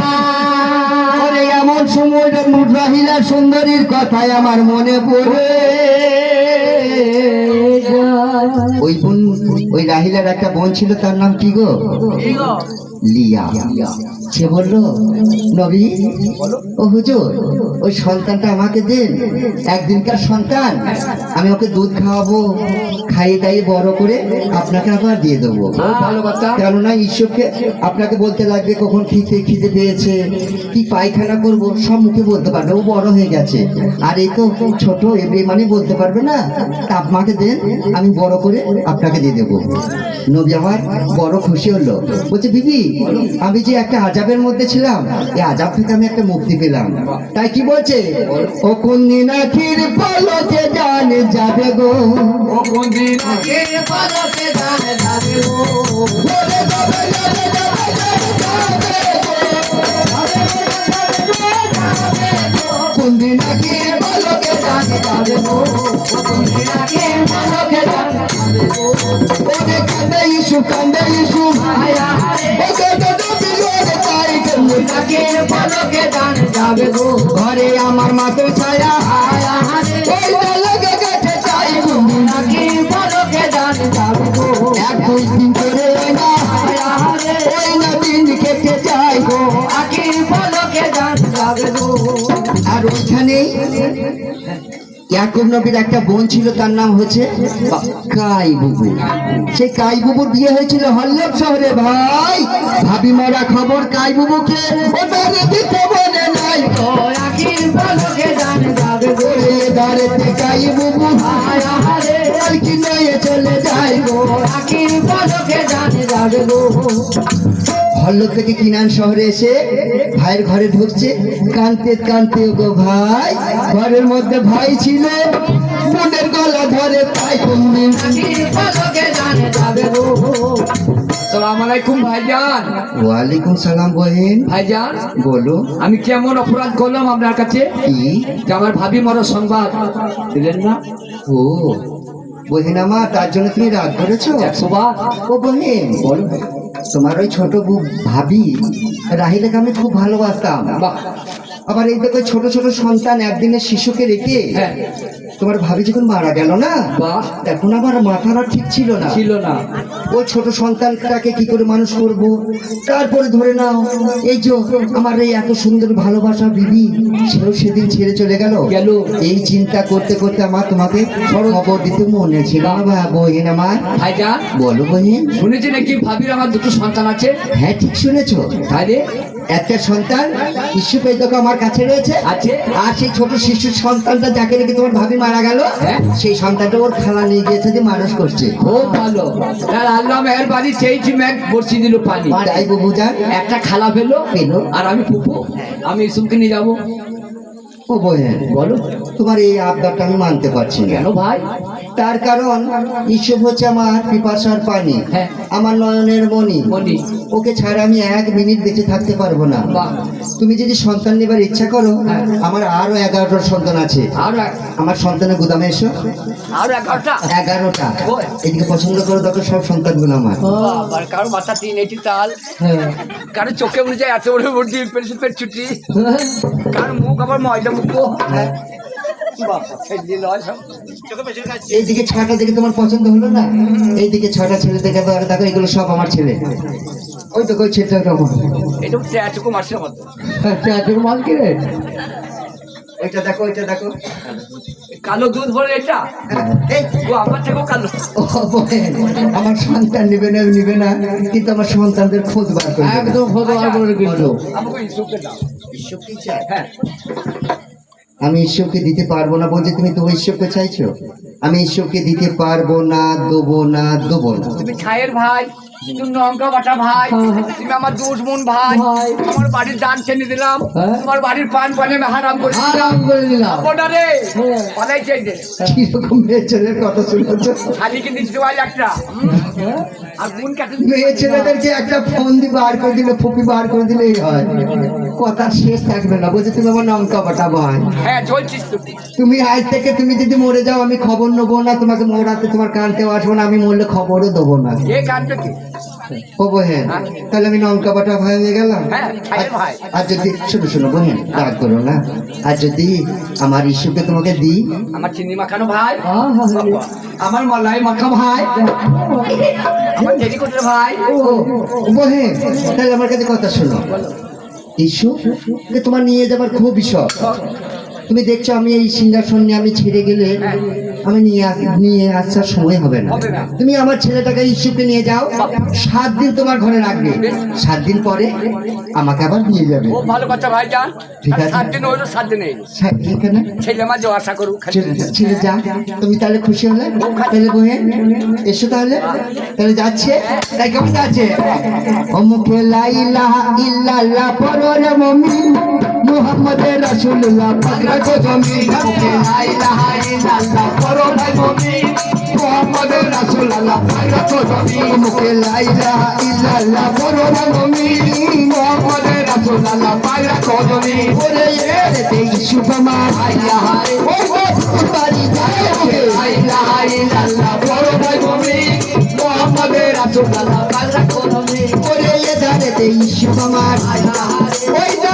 A: ওরে এমন সময় রাহিলা সুন্দরীর কথাই আমার মনে পড়ে যায়। ওই রাহিলার একটা বোন ছিল, তার নাম কি গো? লিয়া। সে বললো, নবী ও হুজুর, ওই সন্তানটা আমাকে দিন, একদিনকার সন্তান, আমি ওকে দুধ খাওয়াবো, খাইয়ে দাইয়ে বড় করে আপনাকে আবার দিয়ে দেবো।
C: ভালো কথা।
A: কেননা ঈশ্বরকে আপনাকে বলতে লাগবে কখন খিদে পেয়েছে, কি পায়খানা করব, সব মুখে বলতে পারবে, ও বড় হয়ে গেছে। আর এই তো ছোট, এবারে মানে বলতে পারবে না, তা আপনাকে দেন, আমি বড় করে আপনাকে দিয়ে দেবো। নবী আমার বড় খুশি হলো, বলছে বিবি, আমি যে একটা আজাবের মধ্যে ছিলাম, এই আজাব থেকে আমি একটা মুক্তি পেলাম। তাই কি বলছে, ও কোন দিন আখির পলকে জান যাবে গো,
C: ও কোন দিন
B: আখির পলকে জান যাবে গো,
A: বলে যাবে, যাবে, যাবে, যাবে, যাবে গো। কোন দিন আখির পলকে জান যাবে গো,
B: কোন দিন আখির পলকে জান যাবে গো,
A: ওরে কান্দে ইসু,
B: হায়া হারে
A: ও গো বিলোরে তাই কেমন
B: আখির পলকে জান যাবে গো,
A: ঘরে আমার মাথার ছায়া,
B: হায়া হারে
A: ওই লাগে গেছে চাই কোন দিন
B: আখির পলকে জান যাবে গো,
A: এক দুই দিন করে না,
B: হায়া হারে
A: ওই না দিন কেটে যায় গো।
B: আখির পলকে জান যাবে গো।
A: আর ওইখানে ইয়াকুব নবীর একটা বোন ছিল, তার নাম হচ্ছে কাই বুবু। সেই কাই বুবুর বিয়ে হয়েছিল হল্লব শহরে। ভাই ভাবি মরা খবর কাই বুবুকে ওটারে দিতে মনে নাই,
B: ও আখির পলকে জান যাবে গো,
A: দাঁড়েতে কাই বুবু
B: হায়া হারে
A: কি নিয়ে চলে যায় গো।
B: আখির পলকে জান যাবে গো,
A: হল্লব থেকে কিনান শহরে এসে ভাইয়ের ঘরে ঢুকছে, কানতে কানতে গো ভাই, ঘরের মধ্যে ভাই ছিল, বোনের গলা ধরে তাই কোন দিন।
B: আখির পলকে জান যাবে গো,
C: সালাম আলাইকুম ভাইজান।
A: ওয়ালাইকুম সালাম বহেন,
C: ভাইজান,
A: বলো
C: আমি কেমন অপরাধ করলাম আপনার কাছে
A: কি?
C: যে আমার ভাবি মরার সংবাদ দিলেন না?
A: ও বহিন আমার, তার জন্য তুমি রাগ করেছো?
C: 100 বার।
A: ও বহিন,
C: বলো।
A: তোমার ওই ছোট ভাবি রাহিলাকে আমি খুব ভালোবাসতাম।
C: বাহ।
A: আবার এই দেখো ছোট ছোট সন্তান, একদিনের শিশুকে রেখে
C: হ্যাঁ।
A: তোমার ভাবি যখন মারা গেল না,
C: বাহ।
A: এখন আমার মাথাটা ঠিক ছিল না।
C: ছিল না।
A: ওই ছোট সন্তানটাকে কি করে মানুষ করব, তারপরে ধরে নাও এই যে আমার এই এত সুন্দর ভালোবাসা বিবি, সেও সেদিন ছেড়ে চলে গেল।
C: গেল।
A: এই চিন্তা করতে করতে আমার তোমাকে খবর দিতে মনে ছিল না বহিন আমার।
C: ভাইজান,
A: বলো বহিন।
C: শুনেছি নাকি ভাবির আমার দুটো সন্তান আছে?
A: হ্যাঁ ঠিক শুনেছো,
C: তাহলে
A: একটা সন্তান শিশু পেদক আমার কাছে রয়েছে,
C: আছে।
A: আর সেই ছোট শিশুর সন্তানটা যাকে রেখে তোমার ভাবি মারা গেল,
C: হ্যাঁ।
A: সেই সন্তানটা ওর খালা নিয়ে গিয়েছে, যে মানুষ করছে।
C: খুব ভালো। তার আল্লাহ মেহেরবানি, চেয়েছি ম্যাগ বর্ষি দিল পানি।
A: তাই বাবু যান
C: একটা খালা পেলো,
A: পেলো।
C: আর আমি পুপু, আমি ইসুমকে নিয়ে যাবো।
A: ও বহেন,
C: বলো।
A: তোমার এই আবদারটা আমি মানতে পারছি না।
C: কেন ভাই?
A: তার কারণ ঈশ্বর হচ্ছে আমার পিপাসার পানি,
C: হ্যাঁ।
A: আমার নয়নের মণি।
C: মণি।
A: ওকে ছাড়া আমি 1 মিনিট বেঁচে থাকতে পারবো না।
C: বাহ।
A: তুমি যদি সন্তান নেবার ইচ্ছা করো,
C: হ্যাঁ।
A: আমার আরো 11টা সন্তান আছে। আমার সন্তানের গুদামে এসো।
C: আর 11টা?
A: 11টা।
C: ওই।
A: এদিকে পছন্দ করো, দেখো সব সন্তানগুলো আমার।
C: আবার কারো মাথা 380 তাল,
A: হ্যাঁ।
C: কারো চোখে উঠে যায় এত বড় বুদ্ধি, পেট ছুটি, কার মুখ আবার ময়দা মুখ।
A: হ্যাঁ।
C: বাবা ছেড়ে লয় সব।
A: এইদিকে 6টা দেখে তোমার পছন্দ হলো না, এইদিকে 6টা ছেলে দেখে দেখো, এগুলো সব আমার ছেলে। ওই তো ওই ছেলেটা আমার।
C: এটা এতটুকু মাসের মতো।
A: এতটুকু মাল কি রে? ওইটা দেখো, ওইটা দেখো।
C: কালো দুধ ভরে এটা,
A: এই
C: ও আমার থেকেও কালো।
A: ও বলেন, আমার সন্তান নিবে না, কিন্তু আমার সন্তানদের খোঁজ বার করে দেবে।
B: একদম খোঁজ বার করে কিন্তু।
C: আমাকে ইসুকে দাও।
A: ঈশ্বর কি চায়?
C: হ্যাঁ।
A: আমি ঈশ্বরকে দিতে পারবো না বলছে, তুমি তো ঈশ্বরকে চাইছো। আমি ঈশ্বরকে দিতে পারবো না, দেবো না।
C: তুমি ছায়ের ভাই, তুমি লঙ্কা বাটা ভাই, তুমি আমার দুশ্মন ভাই। তোমার বাড়ির দান ছেড়ে দিলাম, তোমার বাড়ির পান পানে আমি হারাম করে
B: আরাম করে দিলাম।
C: রে পালাই চাই দে।
A: কিরকম মেয়ে ছেলের কথা শুনেছো?
C: শালিকে দিচ্ছি ভাই একটা, আর বোন কাটে
A: মেয়ে ছেলেদেরকে একটা ফোন দিয়ে বার করে দিলে, ফুপি বার করে দিলেই হয়, কথা শেষ থাকবে না। বলছে তুমি আমার লঙ্কা বাটা ভাই।
C: হ্যাঁ চলছিস তুমি।
A: তুমি আজ থেকে তুমি যদি মরে যাও, আমি খবর নেবো না, তোমাকে মরাতে তোমার কানতেও আসবো না, আমি মরলে খবরও দেবো না।
C: কে কাটবে কি?
A: ও বহেন, তাহলে আমি লঙ্কা বাটা ভাই হয়ে গেলাম।
C: হ্যাঁ, খাইয়ে ভাই।
A: আর যদি শোনো শোনো বহেন, রাগ করো না। আর যদি আমার ইস্যুকে তোমাকে দিই,
C: আমার চিনি মাখানো ভাই, আমার মলাই মাখা ভাই, আমার দেরি করতে ভাই।
A: ও বহেন, তাহলে আমার কাছে কথা শোনো। ইস্যু তোমার নিয়ে যাবার খুব শখ। তুমি দেখছো আমি এই সিংহাসন নিয়ে আমি ছেড়ে গেলে আমি নিয়ে আসার সময় হবে না। তুমি আমার ছেলেটাকে ইস্যুকে নিয়ে যাও, 7 দিন তোমার ঘরে রাখবে, 7 দিন পরে আমাকে আবার নিয়ে যাবে।
C: খুব ভালো কথা ভাই যান।
A: ঠিক আছে।
C: 7 দিন হইলো, 7 দিন এই
A: এখানে
C: ছেলে আমার যাওয়া আশা করুক।
A: ছেলে যা, তুমি তাহলে খুশি হলে? তাহলে বহেন এসো তাহলে যাচ্ছে। তাই কেমন যাচ্ছে? অমুকে লা ইলাহা ইল্লাল্লাহ পররে মুমিন মুহাম্মদুর রাসূলুল্লাহ পাকরা কো জমিন। অমুকে লা ইলাহা ইল্লাল্লাহ পররে মুমিন মুহাম্মদুর রাসূলুল্লাহ পাকরা কো জমিন। অমুকে লা ইলাহা ইল্লাল্লাহ পররে মুমিন মুহাম্মদুর রাসূলুল্লাহ পাকরা কো জমিন। ওরে এতে সুফমা আইয়া হায় ও বাড়ি যায়। ওকে লা ইলাহা ইল্লাল্লাহ পররে মুমিন মুহাম্মদুর রাসূলুল্লাহ পাকরা কো জমিন। ওরে এতে সুফমা আইয়া হায় ওই না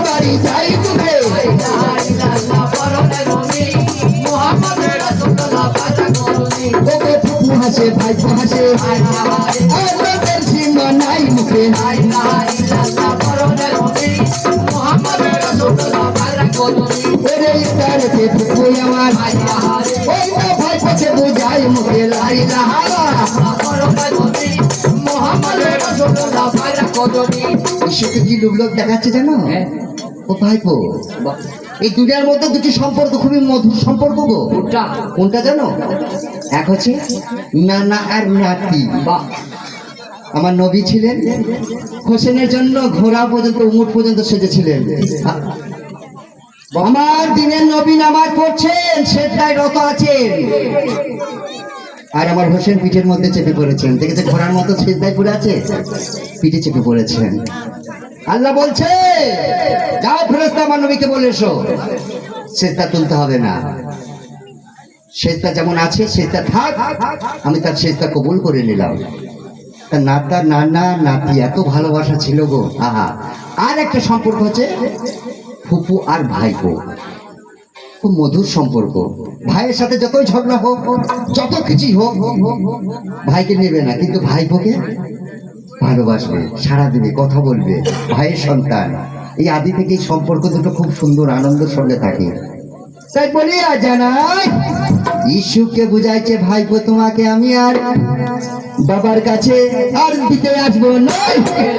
A: বাড়ি যায়। তোকে লা ইলাহা ইল্লাল্লাহ পররে মুমিন মুহাম্মদুর রাসূলুল্লাহ পাকরা কো জমিন। ওকে ফুফু হাসে ভাই হাসে আইয়া হায় আমাদের সীমা নাই মুখে। লা ইলাহা ইল্লাল্লাহ পররে মুমিন মুহাম্মদুর রাসূলুল্লাহ পাকরা কো জমিন। ওরে এতে ফুফু আমার আইয়া হায় ওই না ভাই পাশে বুঝাই মুখে। লা ইলাহা ইল্লাল্লাহ পররে মুমিন মুহাম্মদুর রাসূলুল্লাহ পাকরা কো জমিন। ইসকে কি লোক দেখাচ্ছে জানো? ও ভাইপো, এই দুনিয়ার মধ্যে দুটি সম্পর্ক খুবই মধুর সম্পর্ক গো। কোনটা জানো? এক হচ্ছে নানা আর নাতি।
C: বাহ,
A: আমার নবী ছিলেন, হোসেনের জন্য ঘোড়া পর্যন্ত উট পর্যন্ত সেজেছিলেন। আমার দিনের নবী নামাজ পড়ছেন, সেটাই রত আছেন, আর আমার হোসেন পিঠের মধ্যে চেপে পড়েছেন। দেখেছে ঘোড়ার মতো সেজদায় পড়ে আছে, পিঠে চেপে পড়েছেন। আল্লাহ বলছে যাও ফেরেশতা আমার নবীকে বলে এসো, সেজদা তুলতে হবে না, সেজদা যেমন আছে সেজদা থাক, আমি তার সেজদা কবুল করে নিলাম। তার নানা নাতি এত ভালোবাসা ছিল গো। আহা, আর একটা সম্পর্ক হচ্ছে ফুপু আর ভাইপো, খুব মধুর সম্পর্ক। ভাইয়ের সাথে যতই ঝগড়া হোক, যত কিছুই হোক, ভাইকে নেবে না, কিন্তু ভাইপোকে ভালোবাসবে, সারা দেবে, কথা বলবে। ভাইয়ের সন্তান, এই আদি থেকে এই সম্পর্ক দুটো খুব সুন্দর আনন্দের সঙ্গে থাকে। তাই বলি আর জানাই ইস্যুকে বুঝাইছে ভাইপো তোমাকে আমি আর বাবার কাছে আর দিতে আসবো না।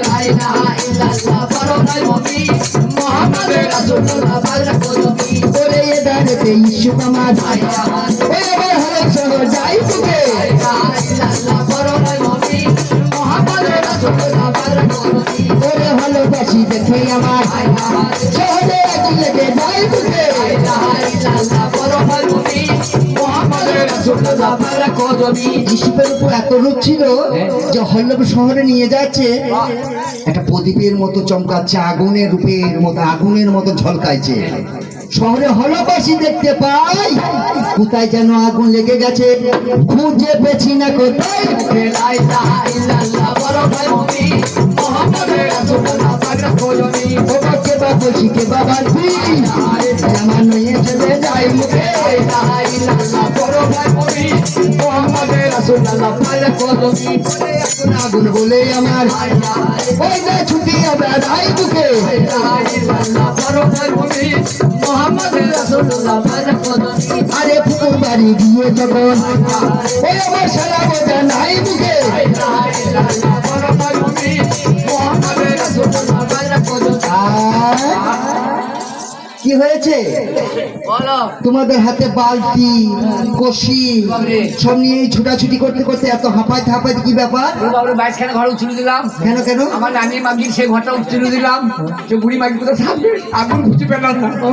B: লা ইলাহা ইল্লাল্লাহ পররে মুমিন মুহাম্মদুর রাসূলুল্লাহ পাকরা কো জমিন।
A: ওরে এ দাঁড়াতে ইস্যু আমার
B: আইয়া হায়
A: ওই আমার হলে শহর যাই তোকে।
B: লা ইলাহা ইল্লাল্লাহ পররে মুমিন মুহাম্মদুর রাসূলুল্লাহ পাকরা কো জমিন।
A: ওরে ভালোবাসি দেখে আমার
B: আইয়া হায়
A: শহরে আগুন লেগে যাই তোকে।
B: লা ইলাহা ইল্লাল্লাহ পররে মুমিন মুহাম্মদুর রাসূলুল্লাহ পাকরা কো জমিন।
A: ইস্যুপের উপর এত রূপ ছিল যে হল্লব শহরে নিয়ে যাচ্ছে, একটা প্রদীপের মতো চমকাচ্ছে, আগুনের রূপের মতো, আগুনের মতো ঝলকাইছে। শহরে হলবাসী দেখতে পাই কোথায় যেন আগুন লেগে গেছে, খুঁজে পেছি না কোথায়।
B: লা ইলাহা ইল্লাল্লাহ পররে মুমিন মুহাম্মদুর রাসূলুল্লাহ পাকরা কো জমিন।
A: ওকে বা বলছি কে বাবার দিন আমার নিয়ে চলে যাই মুখে।
B: লা ইলাহা ইল্লাল্লাহ পররে মুমিন মুহাম্মদুর রাসূলুল্লাহ পাকরা কো জমিন।
A: এখন আগুন বলে আমার
B: আইয়া হায়
A: ওই যে ছুটি আমরা যাই মুখে।
B: লা ইলাহা ইল্লাল্লাহ পররে মুমিন মুহাম্মদুর রাসূলুল্লাহ পাকরা কো জমিন।
A: আরে পুকুর বাড়ি গিয়ে যখন ওই আমার সারা বোঝা নাই মুখে।
B: লা ইলাহা ইল্লাল্লাহ পররে মুমিন মুহাম্মদুর রাসূলুল্লাহ পাকরা কো জমিন।
A: কি হয়েছে?
B: বলো
A: তোমাদের হাতে বালতি কষি সব নিয়ে ছুটাছুটি করতে করতে এত হাঁপাইতে হাঁপাইতে কি ব্যাপার?
C: বাবুর 22খানা ঘর উচ্ছিল দিলাম।
A: কেন কেন?
C: আমার নানি মাগির সেই ঘরটা উচ্ছিল দিলাম, সে বুড়ি মাগি কোথাও থাকবে, আগুন খুঁজে পেলাম না।
A: ও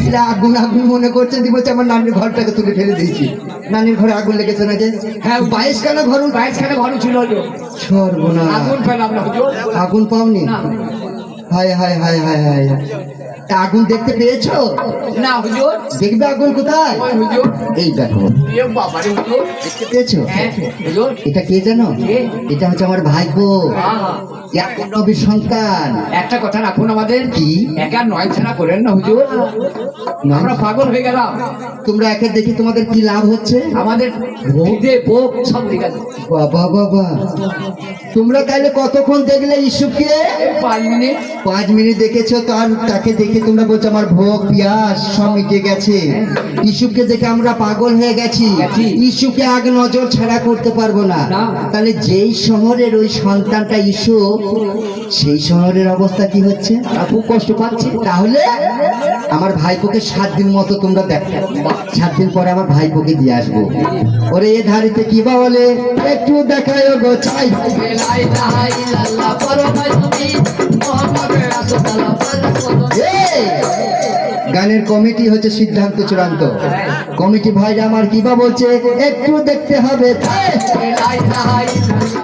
A: এরা আগুন আগুন মনে করছে, দি বলছে আমার নানির ঘরটাকে তুলে ফেলে দিয়েছি। নানির ঘরে আগুন লেগেছে নাকি?
C: হ্যাঁ,
A: 22খানা ঘর।
C: 22খানা ঘর উচ্ছিল হলো,
A: সর্বনাশ,
C: আগুন পেলাম না হুজুর।
A: আগুন পাওনি?
C: না।
A: হায় হায় হায় হায় হায়, তা আগুন দেখতে পেয়েছো?
C: না হুজুর,
A: দেখবে আগুন কোথায়?
C: ওই হুজুর,
A: এই দেখো,
C: এ বাবারে হুজুর,
A: দেখতে পেয়েছো?
C: হ্যাঁ হুজুর,
A: এটা কে জানো?
C: কে?
A: এটা হচ্ছে আমার ভাইপো,
C: আহা,
A: ইয়াকুব নবীর সন্তান।
C: একটা কথা রাখুন আমাদের,
A: কি?
C: একা নয় ছাড়া করেন না হুজুর, আমরা পাগল হয়ে গেলাম।
A: তোমরা একে দেখে তোমাদের কি লাভ হচ্ছে?
C: আমাদের খিদে ভোগ সব ঠিক আছে।
A: বাবা বাবা, তোমরা তাহলে কতক্ষণ দেখলে ইসুফকে?
C: 5 মিনিট।
A: 5 মিনিট দেখেছো, তো আর তাকে দেখে তোমরা বলছো আমার ভোগ পিয়াস সব মিটে গেছে। ইসুফকে দেখে আমরা পাগল হয়ে গেছি। ইসুফকে আগে নজর ছাড়া করতে পারবো না।
C: না।
A: তাহলে যেই শহরের ওই সন্তানটা ইসুফ, সেই শহরের অবস্থা কি হচ্ছে?
C: আমরা খুব কষ্ট পাচ্ছি।
A: তাহলে আমার ভাইপোকে 7 দিন মতো তোমরা দেখো, 7 দিন পরে আমার ভাইপোকে দিয়ে আসবো। ওরে এ ধারিতে কি বা বলে, একটু দেখায় গো চাই।
B: লা ইলাহা ইল্লাল্লাহ পরমাই তুমি মুহাম্মদ রাসূলুল্লাহ পরমাই
A: এই গানের কমিটি হচ্ছে সিদ্ধান্ত চূড়ান্ত। কমিটি ভাই আমার কি বা বলছে, একটু দেখতে হবে তাই।
B: লা ইলাহা ইল্লাল্লাহ